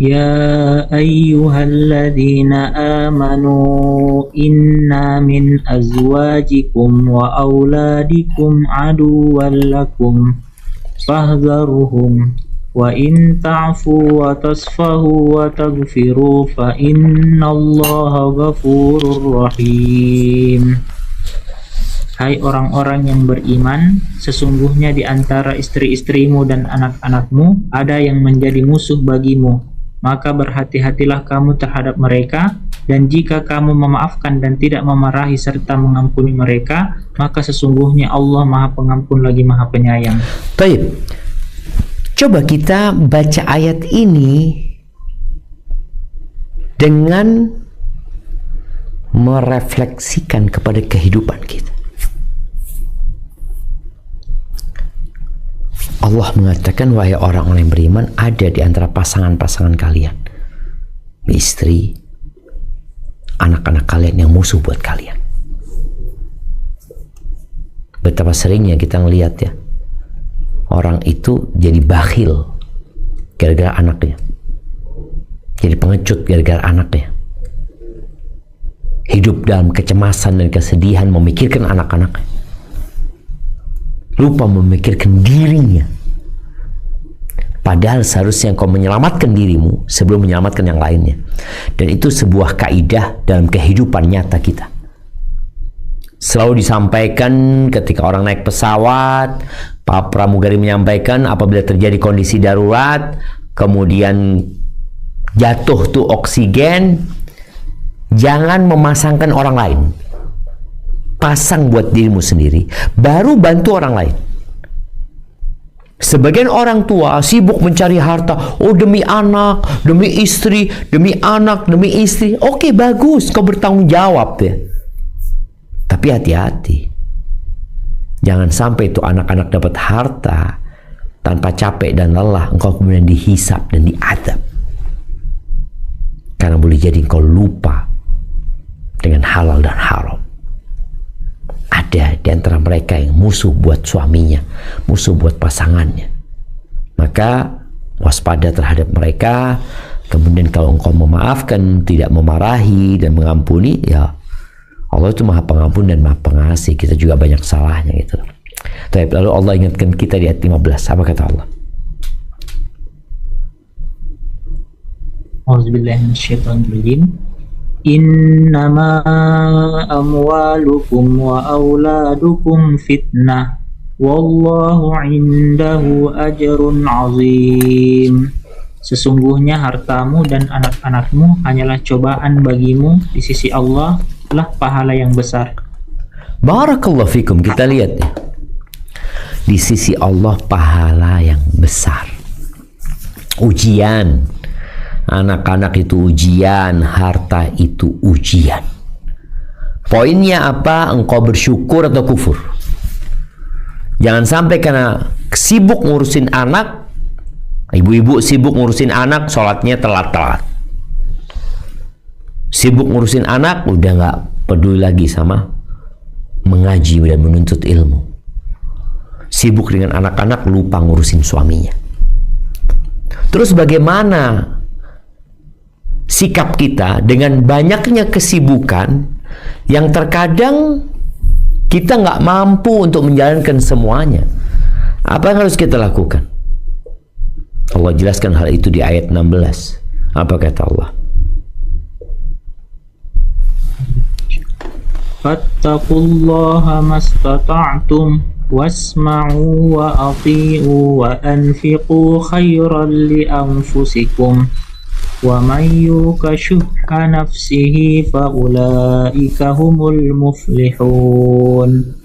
C: Ya ayyuhalladzina amanu inna min azwajikum wa auladikum aduwwan lakum fahdharuhum wa in ta'fu wa tasfahu wa taghfiru fa innallaha ghafurur rahim. Hai orang-orang yang beriman, sesungguhnya di antara istri-istrimu dan anak-anakmu ada yang menjadi musuh bagimu. Maka berhati-hatilah kamu terhadap mereka, dan jika kamu memaafkan dan tidak memarahi serta mengampuni mereka, maka sesungguhnya Allah Maha Pengampun lagi Maha Penyayang.
A: Baik. Coba kita baca ayat ini dengan merefleksikan kepada kehidupan kita. Allah mengatakan, wahai orang-orang yang beriman, ada di antara pasangan-pasangan kalian, istri, anak-anak kalian yang musuh buat kalian. Betapa seringnya kita ngelihat ya, orang itu jadi bakhil gara-gara anaknya, jadi pengecut gara-gara anaknya, hidup dalam kecemasan dan kesedihan memikirkan anak-anaknya, lupa memikirkan dirinya. Padahal seharusnya kau menyelamatkan dirimu sebelum menyelamatkan yang lainnya. Dan itu sebuah kaidah dalam kehidupan nyata kita. Selalu disampaikan ketika orang naik pesawat, Pak Pramugari menyampaikan apabila terjadi kondisi darurat, kemudian jatuh tuh oksigen, jangan memasangkan orang lain. Pasang buat dirimu sendiri, baru bantu orang lain. Sebagian orang tua sibuk mencari harta. Oh, demi anak, demi istri, demi anak, demi istri. Oke, bagus, kau bertanggung jawab ya. Tapi hati-hati. Jangan sampai itu anak-anak dapat harta tanpa capek dan lelah, engkau kemudian dihisap dan diadab. Karena boleh jadi engkau lupa dengan halal dan haram. Ada di antara mereka yang musuh buat suaminya, musuh buat pasangannya. Maka waspada terhadap mereka. Kemudian kalau engkau memaafkan, tidak memarahi dan mengampuni, ya Allah itu Maha Pengampun dan Maha Pengasih. Kita juga banyak salahnya gitu. Tapi lalu Allah ingatkan kita di ayat 15. Apa kata Allah?
C: Auzubillahi minasyaitonirrajim. Innama amwalukum wa auladukum fitnah wallahu indahu ajrun azim. Sesungguhnya hartamu dan anak-anakmu hanyalah cobaan bagimu, di sisi Allah lah pahala yang besar.
A: Barakallahu fikum. Kita lihat ya. Di sisi Allah pahala yang besar. Ujian. Anak-anak itu ujian, harta itu ujian. Poinnya apa? Engkau bersyukur atau kufur. Jangan sampai karena sibuk ngurusin anak, ibu-ibu sibuk ngurusin anak, sholatnya telat-telat. Sibuk ngurusin anak, udah nggak peduli lagi sama mengaji dan menuntut ilmu. Sibuk dengan anak-anak, lupa ngurusin suaminya. Terus bagaimana sikap kita dengan banyaknya kesibukan yang terkadang kita nggak mampu untuk menjalankan semuanya? Apa yang harus kita lakukan? Allah jelaskan hal itu di ayat 16. Apa kata Allah?
C: Fattaqullaha mastata'tum wasma'u wa ati'u wa anfiqu khairan li anfusikum wa man yuqa syuhha nafsihi fa ulaika humul muflihun.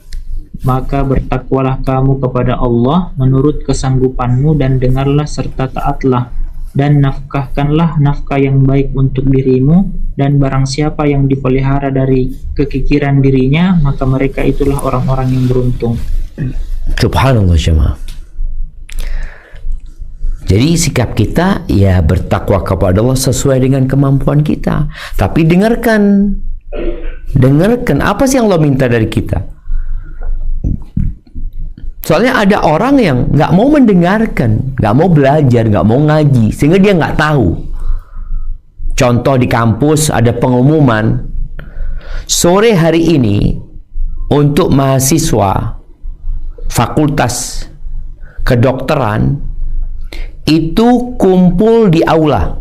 C: Maka bertakwalah kamu kepada Allah menurut kesanggupanmu dan dengarlah serta taatlah, dan nafkahkanlah nafkah yang baik untuk dirimu, dan barang siapa yang dipelihara dari kekikiran dirinya, maka mereka itulah orang-orang yang beruntung.
A: Subhanallah jemaah. Jadi sikap kita ya bertakwa kepada Allah sesuai dengan kemampuan kita. Tapi dengarkan apa sih yang Allah minta dari kita. Soalnya ada orang yang nggak mau mendengarkan, nggak mau belajar, nggak mau ngaji, sehingga dia nggak tahu. Contoh di kampus ada pengumuman, sore hari ini untuk mahasiswa fakultas kedokteran itu kumpul di aula.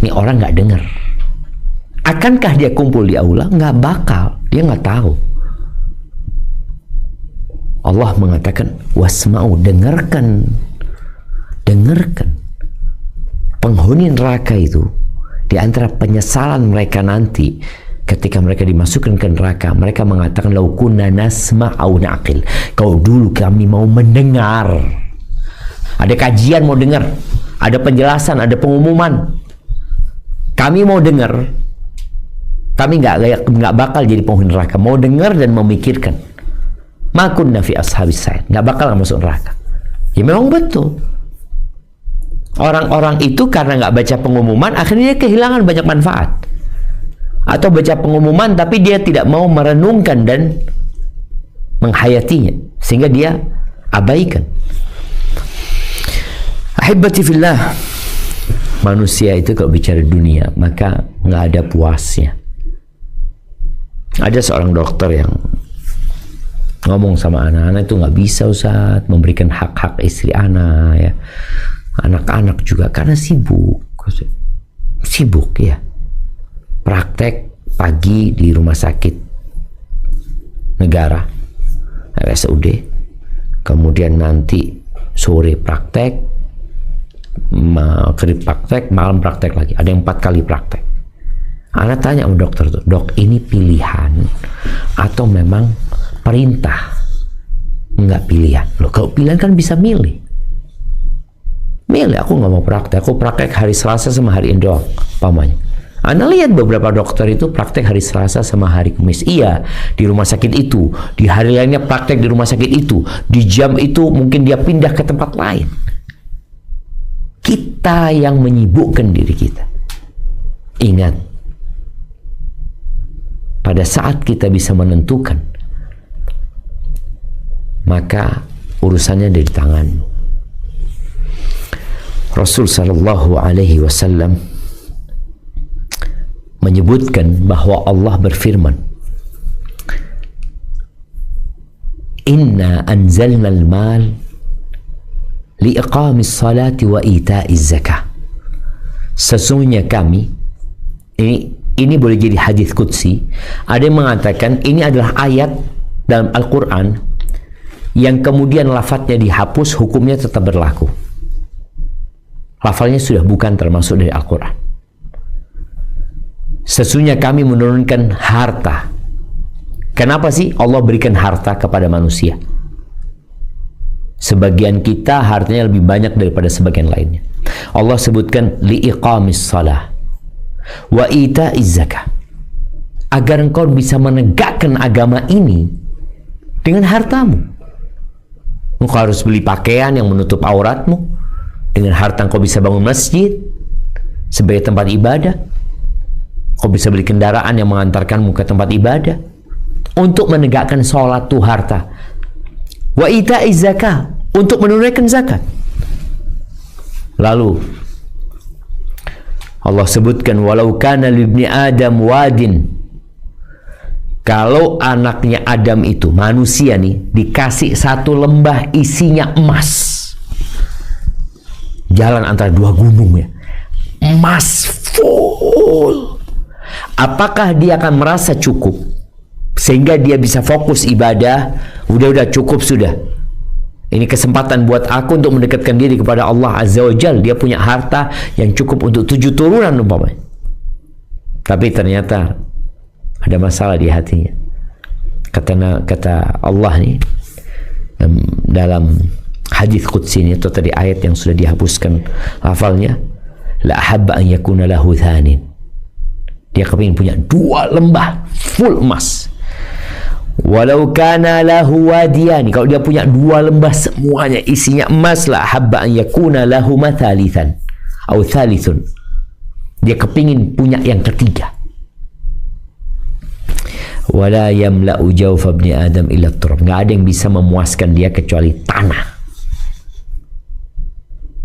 A: Ini orang nggak dengar. Akankah dia kumpul di aula? Nggak bakal. Dia nggak tahu. Allah mengatakan wasma'u, dengarkan. Penghuni neraka itu, di antara penyesalan mereka nanti ketika mereka dimasukkan ke neraka, mereka mengatakan lau kunna nasma'u na'qil. Kalau dulu kami mau mendengar, ada kajian mau dengar, ada penjelasan, ada pengumuman, kami mau dengar, kami nggak bakal jadi penghuni neraka. Mau dengar dan memikirkan. Ma kunna fi ashabis sa'id, nggak bakal masuk neraka. Ya memang betul. Orang-orang itu karena nggak baca pengumuman, akhirnya dia kehilangan banyak manfaat. Atau baca pengumuman tapi dia tidak mau merenungkan dan menghayatinya, sehingga dia abaikan. Ahibati fillah, manusia itu kalau bicara dunia maka nggak ada puasnya. Ada seorang dokter yang ngomong sama anak-anak itu nggak bisa Ustaz memberikan hak-hak istri anak ya, anak-anak juga karena sibuk ya, praktek pagi di rumah sakit negara RSUD, kemudian nanti sore praktek, maghrib praktek, malam praktek lagi, ada yang 4 kali praktek. Anak tanya sama dokter tuh, dok ini pilihan atau memang perintah? Enggak pilihan. Loh, kalau pilihan kan bisa milih. Milih, aku nggak mau praktek. Aku praktek hari Selasa sama hari ini doang, pamannya. Anda lihat beberapa dokter itu praktek hari Selasa sama hari Kamis. Iya, di rumah sakit itu. Di hari lainnya praktek di rumah sakit itu. Di jam itu mungkin dia pindah ke tempat lain. Kita yang menyibukkan diri kita. Ingat, pada saat kita bisa menentukan, maka urusannya dari tanganmu. Rasul sallallahu alaihi wasallam menyebutkan bahwa Allah berfirman, "Inna anzalna al-mal liiqamis salati wa ita'iz zakah." Sesungguhnya kami, ini boleh jadi hadis qudsi. Ada yang mengatakan ini adalah ayat dalam Al-Quran yang kemudian lafadznya dihapus, hukumnya tetap berlaku. Lafalnya sudah bukan termasuk dari Al-Quran. Sesungguhnya kami menurunkan harta. Kenapa sih Allah berikan harta kepada manusia? Sebagian kita hartanya lebih banyak daripada sebagian lainnya. Allah sebutkan liiqamis salah wa ita'iz zakah, agar engkau bisa menegakkan agama ini dengan hartamu. Engkau harus beli pakaian yang menutup auratmu. Dengan harta engkau bisa bangun masjid sebagai tempat ibadah. Kau bisa beli kendaraan yang mengantarkanmu ke tempat ibadah. Untuk menegakkan sholat tuh harta. Wa ita'iz zakah, untuk menunaikan zakat. Lalu Allah sebutkan, walau kana libni Adam wadin, kalau anaknya Adam itu, manusia nih, dikasih satu lembah isinya emas. Jalan antara dua gunung ya, emas full. Apakah dia akan merasa cukup sehingga dia bisa fokus ibadah? Udah cukup sudah. Ini kesempatan buat aku untuk mendekatkan diri kepada Allah Azza wa Jal. Dia punya harta yang cukup untuk 7 turunan umpamanya. Tapi ternyata ada masalah di hatinya. Kata Allah nih dalam hadis qudsi ini, atau tadi ayat yang sudah dihapuskan lafalnya, la ahabba an yakuna lahu thanin. Dia kepingin punya 2 lembah full emas. Walau kana lahu wadiyani, kalau dia punya 2 lembah semuanya isinya emas, la ahabba an yakuna lahu mathalithan atau thalithun. Dia kepingin punya yang ketiga. Wala yamla'u jawfa ibni Adam illa turab. Nggak ada yang bisa memuaskan dia kecuali tanah.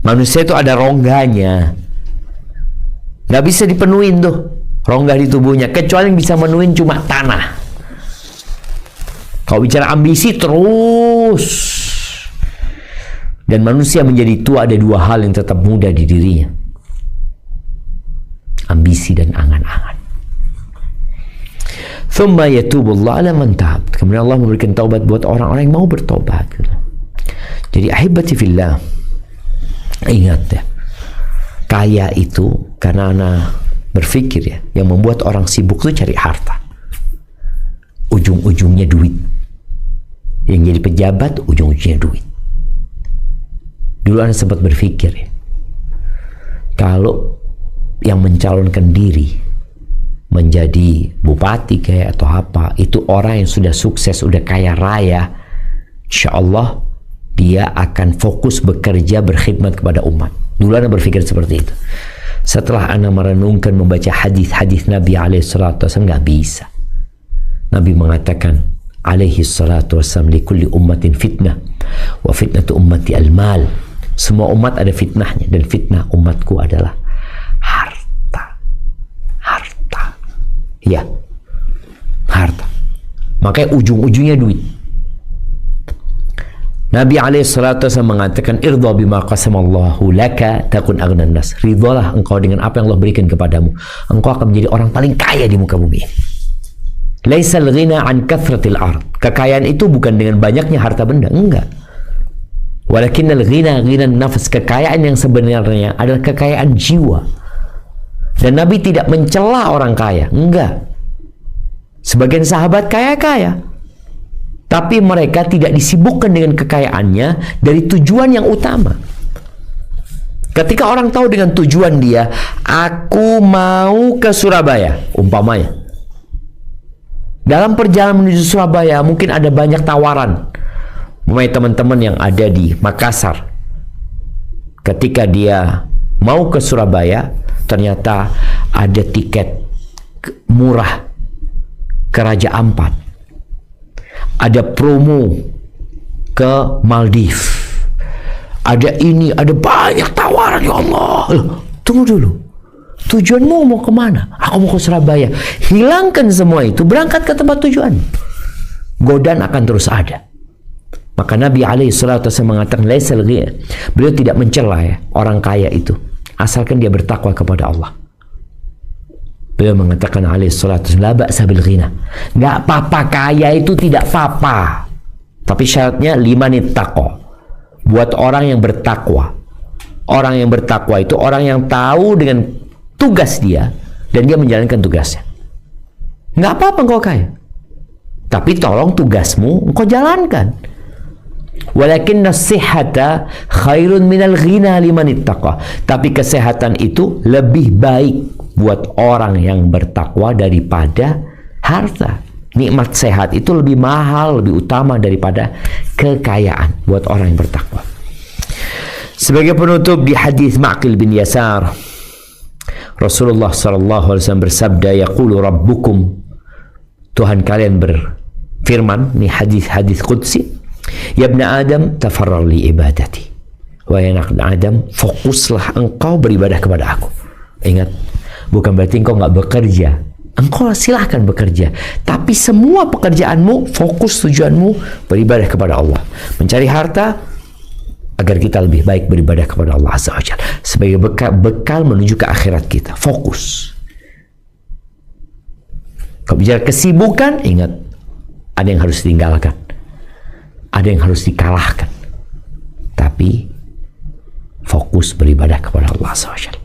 A: Manusia itu ada rongganya, nggak bisa dipenuhin tuh rongga di tubuhnya, kecuali yang bisa menuhin cuma tanah. Kalau bicara ambisi terus, dan manusia menjadi tua, ada 2 hal yang tetap muda di dirinya: ambisi dan angan-angan. Thumma yatubullah ala man tahab. Kemudian Allah memberikan taubat buat orang-orang yang mau bertobat. Jadi ahibati fillah, ingat ya, kaya itu karena anak berpikir ya, yang membuat orang sibuk itu cari harta, ujung-ujungnya duit. Yang jadi pejabat ujung-ujungnya duit. Dulu anak sempat berpikir ya, kalau yang mencalonkan diri menjadi bupati kayak atau apa, itu orang yang sudah sukses, sudah kaya raya, insya Allah dia akan fokus bekerja, berkhidmat kepada umat. Dulu anak berpikir seperti itu. Setelah anak merenungkan, membaca hadis-hadis Nabi alaihissalatu wassalam, nggak bisa. Nabi mengatakan alaihissalatu wassalam, likulli ummatin fitnah wa fitnatu ummati al-mal. Semua umat ada fitnahnya, dan fitnah umatku adalah harta. Ya, harta. Makanya ujung-ujungnya duit. Nabi alaihissalatu wassalam mengatakan, irdha bima qasamallahu laka takun aghnan nas. Ridhalah engkau dengan apa yang Allah berikan kepadamu, engkau akan menjadi orang paling kaya di muka bumi ini. Laisal ghina an kathratil ard. Kekayaan itu bukan dengan banyaknya harta benda, enggak. Walakinnal ghina ghinan nafs. Kekayaan yang sebenarnya adalah kekayaan jiwa. Dan Nabi tidak mencela orang kaya, enggak. Sebagian sahabat kaya-kaya, Tapi mereka tidak disibukkan dengan kekayaannya dari tujuan yang utama. Ketika orang tahu dengan tujuan dia, aku mau ke Surabaya, umpamanya. Dalam perjalanan menuju Surabaya mungkin ada banyak tawaran. Teman-teman yang ada di Makassar, ketika dia mau ke Surabaya, ternyata ada tiket murah ke Raja Ampat, ada promo ke Maldives, ada ini, ada banyak tawaran. Ya Allah, tunggu dulu, tujuanmu mau kemana? Aku mau ke Surabaya. Hilangkan semua itu, berangkat ke tempat tujuan. Godaan akan terus ada. Maka Nabi SAW mengatakan, beliau tidak mencela ya, orang kaya itu, asalkan dia bertakwa kepada Allah. Beliau mengatakan la ba'sa bil ghina, nggak apa-apa kaya itu, tidak apa-apa, tapi syaratnya limanit taqwa, buat orang yang bertakwa. Orang yang bertakwa itu orang yang tahu dengan tugas dia dan dia menjalankan tugasnya. Nggak apa-apa engkau kaya, tapi tolong tugasmu engkau jalankan. Walakin nasihata khairun minal ghina liman ittaqa. Tapi kesehatan itu lebih baik buat orang yang bertakwa daripada harta. Nikmat sehat itu lebih mahal, lebih utama daripada kekayaan buat orang yang bertakwa. Sebagai penutup, di hadis Ma'qil bin Yasar, Rasulullah sallallahu alaihi wasallam bersabda, yaqulu rabbukum, Tuhan kalian berfirman, ini hadis qudsi, ya ibn Adam tafarrar li ibadati, wahai anak Adam, fokuslah engkau beribadah kepada aku. Ingat, bukan berarti engkau nggak bekerja. Engkau silahkan bekerja, tapi semua pekerjaanmu, fokus tujuanmu beribadah kepada Allah, mencari harta agar kita lebih baik beribadah kepada Allah Azza wa Jalla, sebagai bekal menuju ke akhirat kita. Fokus. Kalau bicara kesibukan, ingat, ada yang harus ditinggalkan, ada yang harus dikalahkan, tapi fokus beribadah kepada Allah Azza wa Jalla.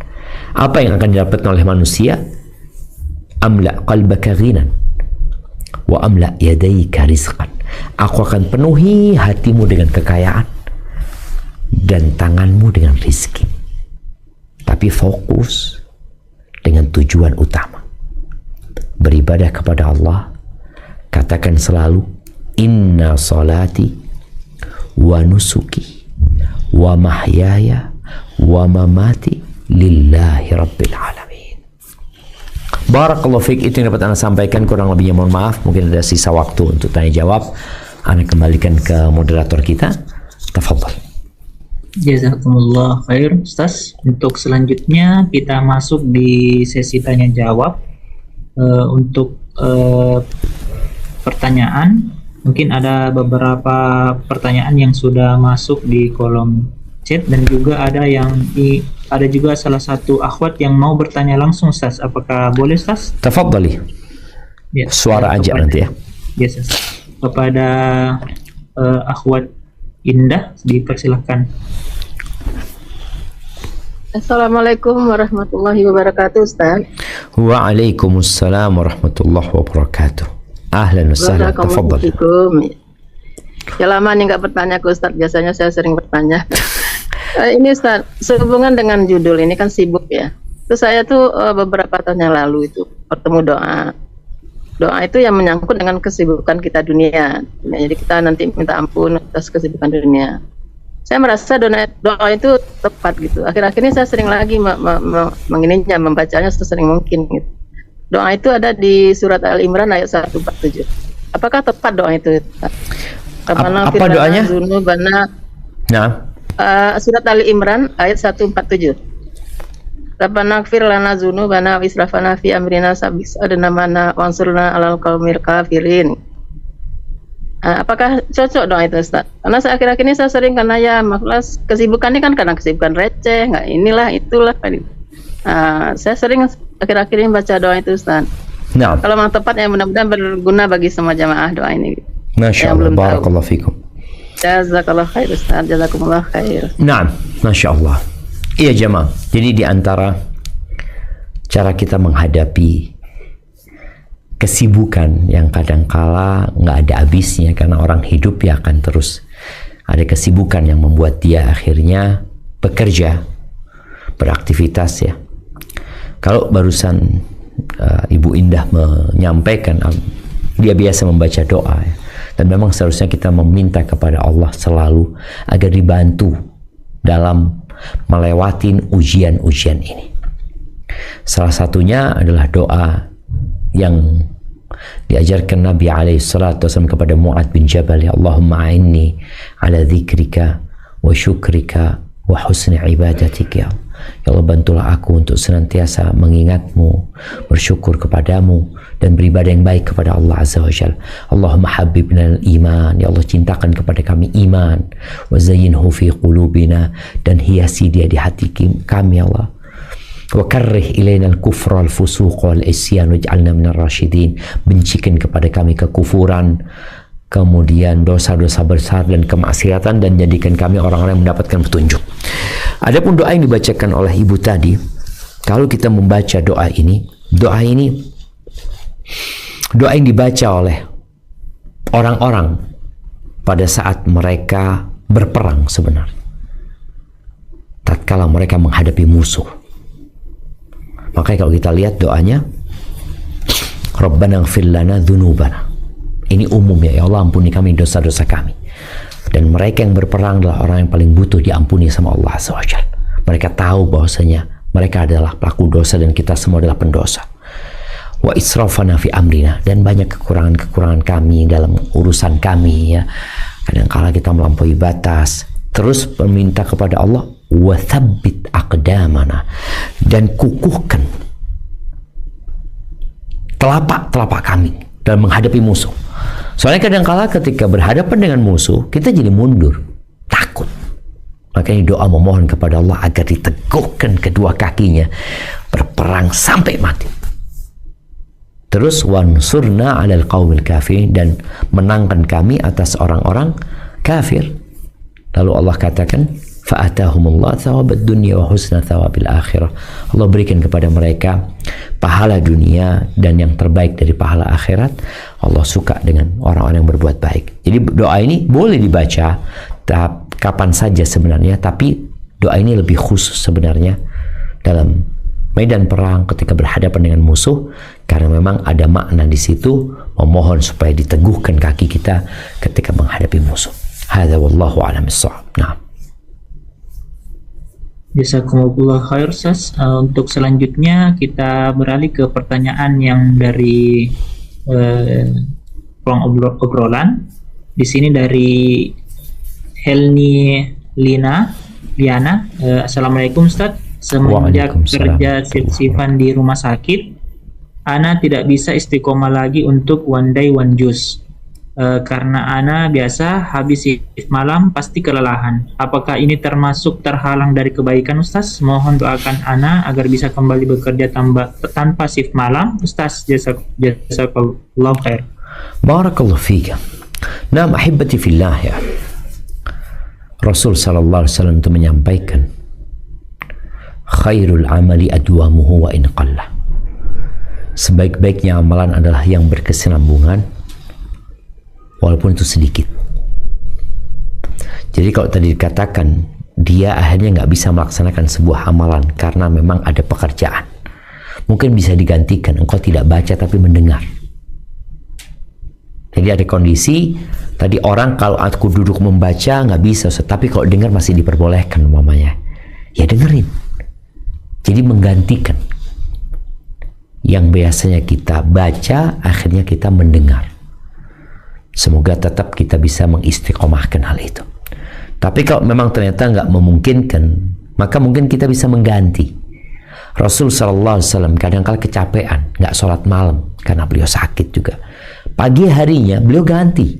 A: Apa yang akan didapatkan oleh manusia? Amla qalbaka ghinan wa amla yadayka rizqan. Aku akan penuhi hatimu dengan kekayaan dan tanganmu dengan rizki. Tapi fokus dengan tujuan utama, beribadah kepada Allah. Katakan selalu, inna salati wa nusuki wa mahyaya wa mamati lillahi rabbil alamin. Barakallahu fiik. Itu yang dapat Anda sampaikan, kurang lebihnya mohon maaf. Mungkin ada sisa waktu untuk tanya jawab, Anda kembalikan ke moderator kita. Tafadhal.
C: Jazakumullah khair Ustaz. Untuk selanjutnya kita masuk di sesi tanya jawab. Untuk pertanyaan, mungkin ada beberapa pertanyaan yang sudah masuk di kolom chat, dan juga ada juga salah satu akhwat yang mau bertanya langsung Ustaz. Apakah boleh Ustaz?
A: Tafadhali.
C: Ya,
A: suara aja nanti ya.
C: Yes, Ustaz. Kepada akhwat Indah, dipersilahkan.
D: Assalamualaikum warahmatullahi wabarakatuh Ustaz.
A: Waalaikumsalam warahmatullahi wabarakatuh. Ahlan wa sahlan. Tafadhal.
D: Ya lama nih nggak bertanya ke Ustaz, biasanya saya sering bertanya. Ini Ustaz, sehubungan dengan judul ini kan sibuk ya. Terus saya tuh beberapa tahun yang lalu itu bertemu doa. Doa itu yang menyangkut dengan kesibukan kita dunia. Jadi kita nanti minta ampun atas kesibukan dunia. Saya merasa doa itu tepat gitu. Akhir-akhir ini saya sering lagi membacanya sesering mungkin gitu. Doa itu ada di surat Al-Imran ayat 147. Apakah tepat doa itu?
A: Apa doanya? Nah.
D: Surat Al-Imran ayat 147. Rabbana ighfir lana dzunubana wa israfana fi amrina sabis adna mana wansurna alal qaumil kafirin. Apakah cocok doa itu Ustaz? Karena akhir-akhir ini saya sering, karena ya maksudnya kesibukan ini kan kadang kesibukan receh, nggak inilah itulah. Saya sering akhir-akhir ini baca doa itu Ustaz.
A: Nah.
D: Kalau memang tepat ya mudah-mudahan berguna bagi semua jamaah doa ini.
A: Masya Allah, barakallahu fikum.
D: Jazakallah khair Ustaz, jazakumullah khair.
A: Nah, Masya Allah. Iya jemaah, jadi di antara cara kita menghadapi kesibukan yang kadangkala nggak ada habisnya, karena orang hidup ya akan terus ada kesibukan yang membuat dia akhirnya bekerja, beraktivitas ya. Kalau barusan Ibu Indah menyampaikan dia biasa membaca doa ya. Dan memang seharusnya kita meminta kepada Allah selalu agar dibantu dalam melewati ujian-ujian ini. Salah satunya adalah doa yang diajarkan Nabi SAW kepada Mu'ad bin Jabal, ya Allahumma a'inni ala dzikrika wa syukrika wa husni ibadatika. Ya Allah, bantulah aku untuk senantiasa mengingatmu, bersyukur kepadamu, dan beribadah yang baik kepada Allah Azza wa Jalla. Allahumma habibna al-iman, ya Allah cintakan kepada kami iman, wa zayyinhu fi qulubina, dan hiasi dia di hati kami ya Allah. Wa karrih ilaina al-kufra al-fusuq wal-isyan waj'alna minar rasyidin, bencikan kepada kami kekufuran, kemudian dosa-dosa besar dan kemaksiatan, dan jadikan kami orang-orang yang mendapatkan petunjuk. Adapun doa yang dibacakan oleh ibu tadi, kalau kita membaca doa ini doa yang dibaca oleh orang-orang pada saat mereka berperang sebenarnya, tatkala mereka menghadapi musuh. Makanya kalau kita lihat doanya, Rabbana ighfir lana dzunubana, ini umum ya Allah, ampuni kami dosa-dosa kami. Dan mereka yang berperang adalah orang yang paling butuh diampuni sama Allah SWT. Mereka tahu bahwasanya mereka adalah pelaku dosa dan kita semua adalah pendosa. Wa israfana fi amrina, dan banyak kekurangan-kekurangan kami dalam urusan kami ya. Kadang-kala kita melampaui batas. Terus meminta kepada Allah, wa thabbit aqdamana, dan kukuhkan telapak kami dalam menghadapi musuh. Soalnya kadang-kala ketika berhadapan dengan musuh, kita jadi mundur, takut. Makanya doa memohon kepada Allah agar diteguhkan kedua kakinya, berperang sampai mati. Terus wansurna 'alal qaumil kafirin, dan menangkan kami atas orang-orang kafir. Lalu Allah katakan, fa'atahumullah thawabad dunya wa husna thawabil akhirah. Allah berikan kepada mereka pahala dunia dan yang terbaik dari pahala akhirat. Allah suka dengan orang-orang yang berbuat baik. Jadi doa ini boleh dibaca kapan saja sebenarnya, tapi doa ini lebih khusus sebenarnya dalam medan perang ketika berhadapan dengan musuh, karena memang ada makna di situ memohon supaya diteguhkan kaki kita ketika menghadapi musuh. Hadza wallahu a'lam bissawab. Nah.
C: Jazakumullah khair Ustaz. Untuk selanjutnya kita beralih ke pertanyaan yang dari ruang obrolan. Di sini dari Helni Liana. Assalamualaikum Ustaz. Semenjak kerja shift-shiftan di rumah sakit, Ana tidak bisa istiqomah lagi untuk one day one juice. Karena Ana biasa habis shift malam pasti kelelahan. Apakah ini termasuk terhalang dari kebaikan Ustaz? Mohon doakan Ana agar bisa kembali bekerja tanpa shift malam. Ustaz, jazakallahu khair.
A: Barakallahu fika. Naam ahibati fillah ya. Rasul sallallahu alaihi wasallam itu menyampaikan, khairul amali adwamuhu wa in qalla. Sebaik-baiknya amalan adalah yang berkesinambungan walaupun itu sedikit. Jadi kalau tadi dikatakan dia akhirnya nggak bisa melaksanakan sebuah amalan karena memang ada pekerjaan, mungkin bisa digantikan engkau tidak baca tapi mendengar. Jadi ada kondisi tadi orang kalau aku duduk membaca nggak bisa, tapi kalau dengar masih diperbolehkan umpamanya, ya dengerin. Jadi menggantikan yang biasanya kita baca akhirnya kita mendengar. Semoga tetap kita bisa mengistiqomahkan hal itu. Tapi kalau memang ternyata nggak memungkinkan, maka mungkin kita bisa mengganti. Rasul SAW kadang-kala kecapean, nggak sholat malam karena beliau sakit juga. Pagi harinya beliau ganti.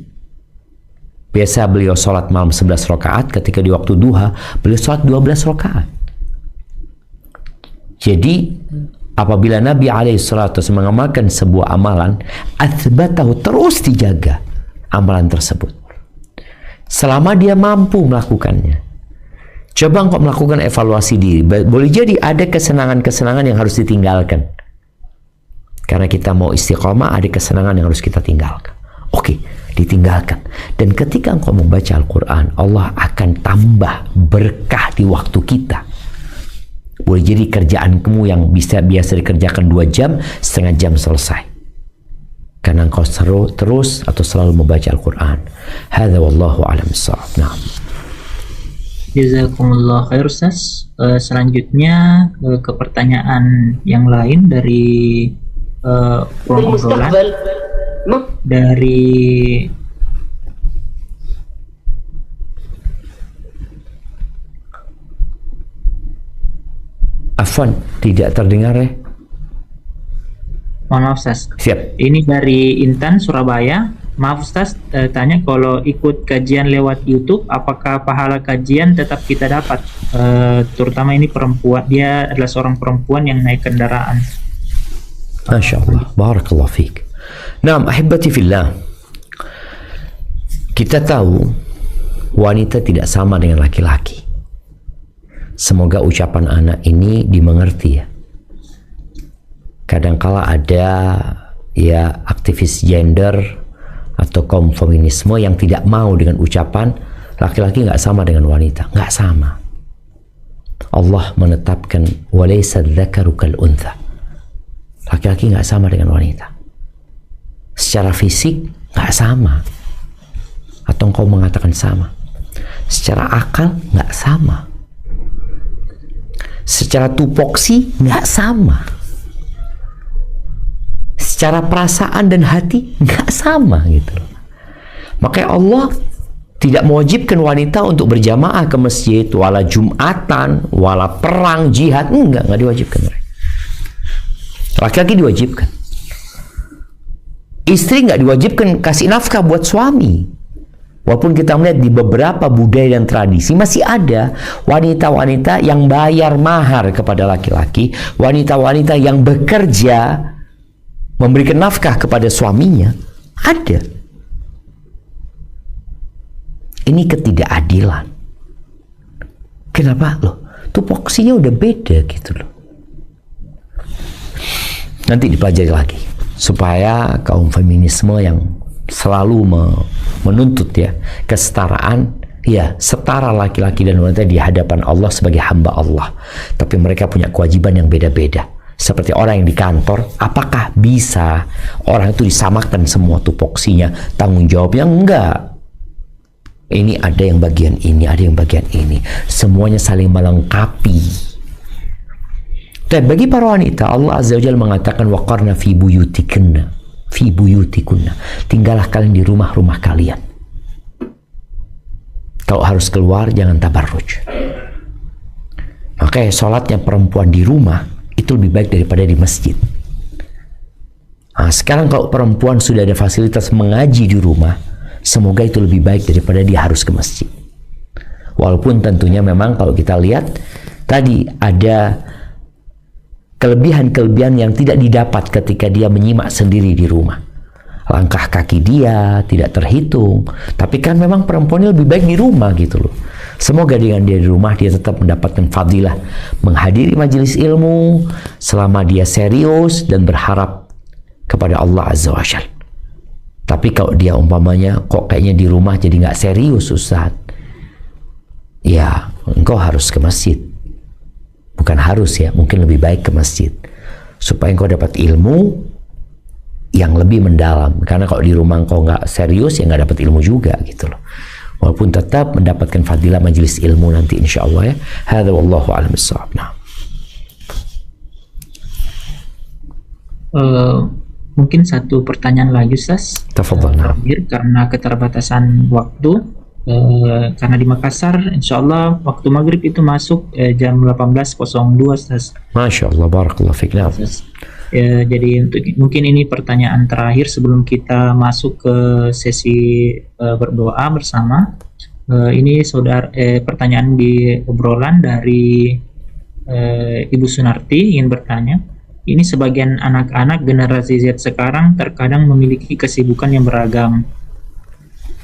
A: Biasa beliau sholat malam 11 rakaat, ketika di waktu duha beliau sholat 12 rakaat. Jadi apabila Nabi SAW mengamalkan sebuah amalan, athbatahu, terus dijaga amalan tersebut selama dia mampu melakukannya. Coba engkau melakukan evaluasi diri. Boleh jadi ada kesenangan-kesenangan yang harus ditinggalkan. Karena kita mau istiqomah, ada kesenangan yang harus kita tinggalkan. Oke, ditinggalkan. Dan ketika engkau membaca Al-Quran, Allah akan tambah berkah di waktu kita. Boleh jadi kerjaan kamu yang biasa dikerjakan 2 jam, setengah jam selesai. Karena engkau terus atau selalu membaca Al-Quran. Hadza wallahu a'lam bissawab. Nah.
C: Jazakumullah khair Ustaz. Selanjutnya ke pertanyaan yang lain dari ruang obrolan dari
A: Afwan, tidak terdengar ya?
C: mohon maaf Ustaz.
A: Siap.
C: Ini dari Intan Surabaya. Maaf Ustaz, tanya kalau ikut kajian lewat YouTube, apakah pahala kajian tetap kita dapat? Terutama ini perempuan, dia adalah seorang perempuan yang naik kendaraan.
A: Masya Allah, barakallah fiik. Naam, ahibati fillah. Kita tahu wanita tidak sama dengan laki-laki. Semoga ucapan anak ini dimengerti ya. Kadangkala ada ya aktivis gender atau kaum feminisme yang tidak mau dengan ucapan laki-laki nggak sama dengan wanita. Nggak sama. Allah menetapkan walaysa dzakaru kal untha. Laki-laki nggak sama dengan wanita. Secara fisik nggak sama. Atau engkau mengatakan sama. Secara akal nggak sama. Secara tupoksi nggak sama. Secara perasaan dan hati nggak sama gitu. Makanya Allah tidak mewajibkan wanita untuk berjamaah ke masjid, wala jumatan, wala perang, jihad, nggak diwajibkan. Laki-laki diwajibkan. Istri nggak diwajibkan kasih nafkah buat suami. Walaupun kita melihat di beberapa budaya dan tradisi masih ada wanita-wanita yang bayar mahar kepada laki-laki, wanita-wanita yang bekerja memberikan nafkah kepada suaminya. Ada. Ini ketidakadilan. Kenapa loh? Tupoksinya udah beda gitu loh. Nanti dipelajari lagi supaya kaum feminisme yang selalu menuntut ya kesetaraan, ya setara laki-laki dan wanita di hadapan Allah sebagai hamba Allah, tapi mereka punya kewajiban yang beda-beda. Seperti orang yang di kantor, apakah bisa orang itu disamakan semua tupoksinya, tanggung jawabnya? Enggak. Ini ada yang bagian ini, ada yang bagian ini, semuanya saling melengkapi. Dan bagi para wanita, Allah Azza wa Jalla mengatakan waqarna fi buyutikunna, tinggallah kalian di rumah-rumah kalian. Kalau harus keluar jangan tabarruj. Makanya sholatnya perempuan di rumah itu lebih baik daripada di masjid. Nah, sekarang kalau perempuan sudah ada fasilitas mengaji di rumah, semoga itu lebih baik daripada dia harus ke masjid. Walaupun tentunya memang kalau kita lihat tadi ada kelebihan-kelebihan yang tidak didapat ketika dia menyimak sendiri di rumah. Langkah kaki dia tidak terhitung, tapi kan memang perempuannya lebih baik di rumah gitu loh. Semoga dengan dia di rumah dia tetap mendapatkan fadilah menghadiri majelis ilmu selama dia serius dan berharap kepada Allah Azza wa Jalla. Tapi kalau dia umpamanya kok kayaknya di rumah jadi nggak serius Ustaz, ya engkau harus ke masjid. Bukan harus ya, mungkin lebih baik ke masjid supaya engkau dapat ilmu yang lebih mendalam. Karena kalau di rumah engkau nggak serius ya nggak dapat ilmu juga gitu loh. Walaupun tetap mendapatkan fadilah majelis ilmu nanti insya Allah ya. Hadza wallahu a'lam bissawab. Nah.
C: Mungkin satu pertanyaan lagi Ustaz.
A: Tafadhal.
C: Terakhir karena keterbatasan waktu. Karena di Makassar insya Allah waktu maghrib itu masuk jam 18.02 Ustaz.
A: Masya Allah, barakallah fiik.
C: Jadi mungkin ini pertanyaan terakhir sebelum kita masuk ke sesi berdoa bersama. Ini pertanyaan di obrolan dari Ibu Sunarti ingin bertanya. Ini sebagian anak-anak generasi Z sekarang terkadang memiliki kesibukan yang beragam.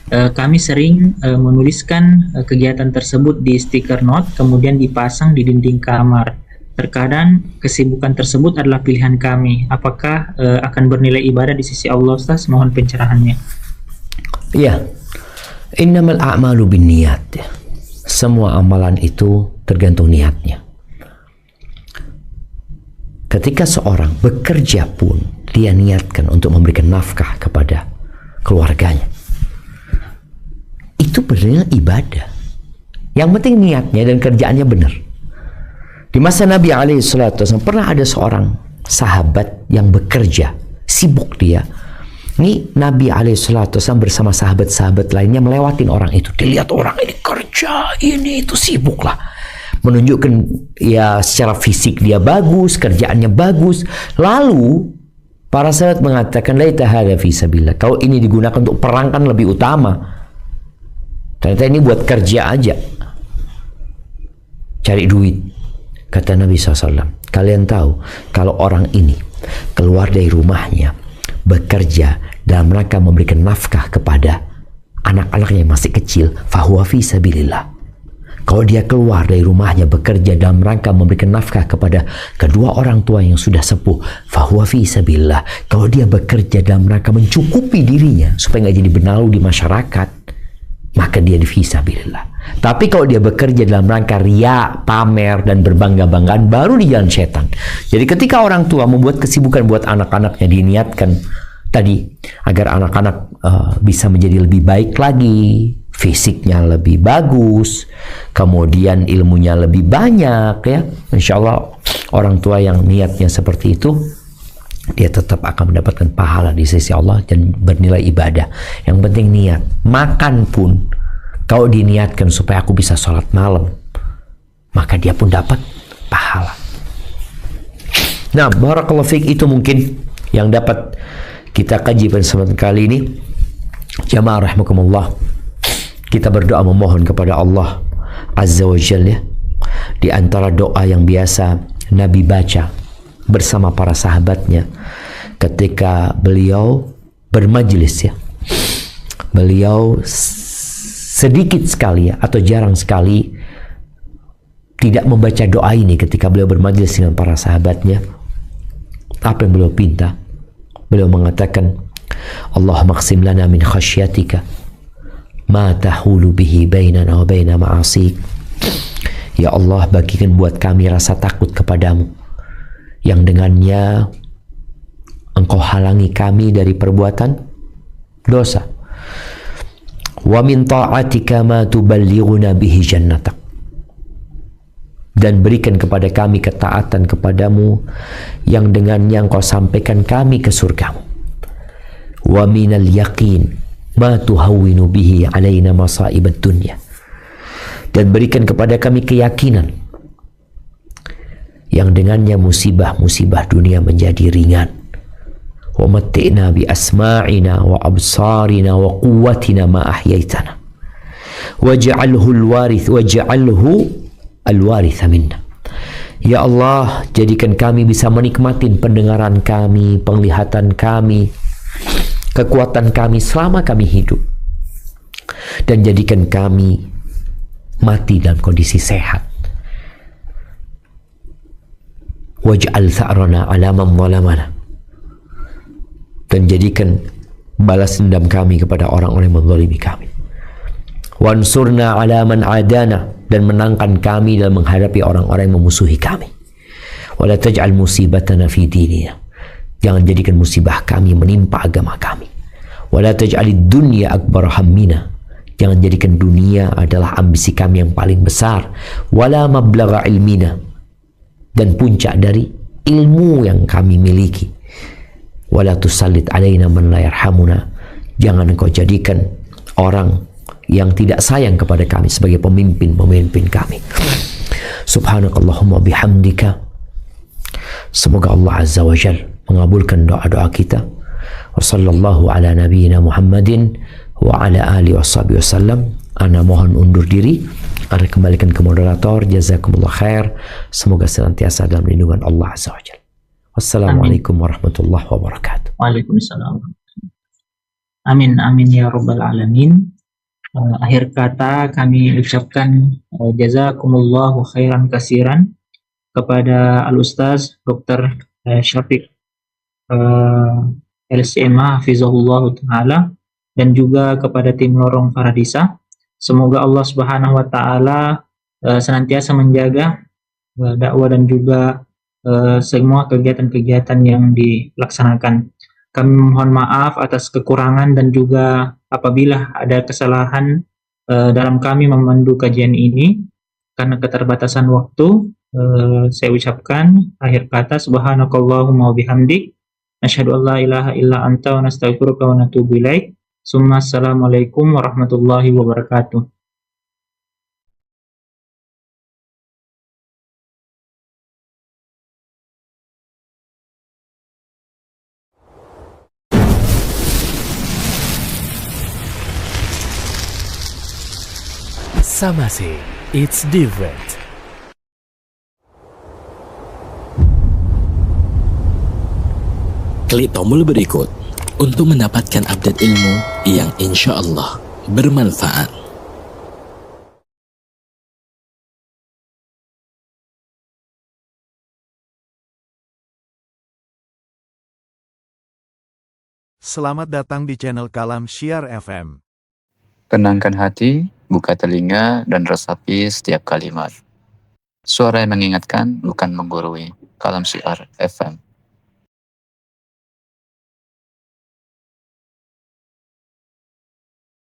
C: Kami sering menuliskan kegiatan tersebut di stiker note kemudian dipasang di dinding kamar. Terkadang kesibukan tersebut adalah pilihan kami. Apakah akan bernilai ibadah di sisi Allah, Ustaz? Mohon pencerahannya.
A: Iya. Innamal a'malu binniyat. Semua amalan itu tergantung niatnya. Ketika seorang bekerja pun dia niatkan untuk memberikan nafkah kepada keluarganya, itu benar ibadah. Yang penting niatnya dan kerjaannya benar. Di masa Nabi SAW pernah ada seorang sahabat yang bekerja, sibuk dia. Ini Nabi SAW bersama sahabat-sahabat lainnya melewatin orang itu. Dilihat orang ini kerja, ini itu sibuk lah. Menunjukkan ya secara fisik dia bagus, kerjaannya bagus. Lalu para sahabat mengatakan, laita hadza fi sabilillah. Kalau ini digunakan untuk perang kan lebih utama. Ternyata ini buat kerja aja. Cari duit. Kata Nabi SAW, kalian tahu kalau orang ini keluar dari rumahnya bekerja dalam rangka memberikan nafkah kepada anak-anaknya yang masih kecil, fahuwa fi sabilillah. Kalau dia keluar dari rumahnya bekerja dalam rangka memberikan nafkah kepada kedua orang tua yang sudah sepuh, fahuwa fi sabilillah. Kalau dia bekerja dalam rangka mencukupi dirinya supaya nggak jadi benalu di masyarakat, maka dia di fi sabilillah. Tapi kalau dia bekerja dalam rangka riya, pamer, dan berbangga-banggaan, baru di jalan setan. Jadi ketika orang tua membuat kesibukan buat anak-anaknya, diniatkan tadi agar anak-anak bisa menjadi lebih baik lagi, fisiknya lebih bagus, kemudian ilmunya lebih banyak, ya, insya Allah orang tua yang niatnya seperti itu, dia tetap akan mendapatkan pahala di sisi Allah dan bernilai ibadah. Yang penting niat. Makan pun kalau diniatkan supaya aku bisa sholat malam, maka dia pun dapat pahala. Nah, barakallahu fiik, itu mungkin yang dapat kita kaji pada kesempatan kali ini. Jamaah rahimakumullah, kita berdoa memohon kepada Allah Azza wa Jalla. Di antara doa yang biasa Nabi baca bersama para sahabatnya ketika beliau bermajlis, ya, beliau sedikit sekali atau jarang sekali tidak membaca doa ini ketika beliau bermajlis dengan para sahabatnya. Apa yang beliau pinta? Beliau mengatakan, Allahumma qsim lana min khasyatika ma tahulu bihi bainana wa baina ma'asik. Ya Allah, bagikan buat kami rasa takut kepadamu yang dengannya Engkau halangi kami dari perbuatan dosa. Wa min ta'atika ma tuballighuna bihi jannatak. Dan berikan kepada kami ketaatan kepadamu yang dengannya Engkau sampaikan kami ke surgamu. Wa minal yaqin ma tuhawwinu bihi alaina masa'ibad dunya. Dan berikan kepada kami keyakinan yang dengannya musibah-musibah dunia menjadi ringan. Wa matti'na bi asma'ina wa absarina wa quwwatina ma ahyaitana waj'alhu al-warith minna. Ya Allah, jadikan kami bisa menikmati pendengaran kami, penglihatan kami, kekuatan kami selama kami hidup, dan jadikan kami mati dalam kondisi sehat. Waj'al tha'rana 'ala man zalamana. Dan jadikan balas dendam kami kepada orang-orang yang menzalimi kami. Wansurna 'ala man 'adana. Dan menangkan kami dalam menghadapi orang-orang yang memusuhi kami. Wala taj'al musibatana fi dinina. Jangan jadikan musibah kami menimpa agama kami. Wala taj'alid dunya akbar hammina. Jangan jadikan dunia adalah ambisi kami yang paling besar. Wala mablagha ilmina. Dan puncak dari ilmu yang kami miliki. Wala tusallit alaina man la yarhamuna. Jangan engkau jadikan orang yang tidak sayang kepada kami sebagai pemimpin kami. Subhanakallahumma bihamdika. Semoga Allah Azza wa Jalla mengabulkan doa-doa kita. Wa sallallahu ala nabiyyina Muhammadin wa ala alihi washabihi wasallam. Ana mohon undur diri. Ana kembalikan ke moderator. Jazakumullah khair. Semoga senantiasa dalam lindungan Allah Azza wa Jalla. Wassalamualaikum warahmatullahi wabarakatuh.
C: Waalaikumsalam. Amin amin ya rabbal alamin. Akhir kata kami ucapkan jazakumullahu khairan kasiran kepada Al-Ustaz Dr. Syafiq LCMA Hafizahullah Ta'ala, dan juga kepada tim Lorong Faradisa. Semoga Allah Subhanahu wa Ta'ala senantiasa menjaga dakwah dan juga semua kegiatan-kegiatan yang dilaksanakan. Kami mohon maaf atas kekurangan dan juga apabila ada kesalahan dalam kami memandu kajian ini karena keterbatasan waktu. Saya ucapkan akhir kata subhanakallahumma wa bihamdik asyhadu an la ilaha illa anta wa nastaghfiruka wa natubu ilaik. Summa assalamualaikum warahmatullahi wabarakatuh.
E: Samase, it's different. Klik tombol berikut untuk mendapatkan update ilmu yang insya Allah bermanfaat.
B: Selamat datang di channel Kalam Syiar FM.
F: Tenangkan hati, buka telinga, dan resapi setiap kalimat. Suara yang mengingatkan, bukan menggurui. Kalam Syiar FM.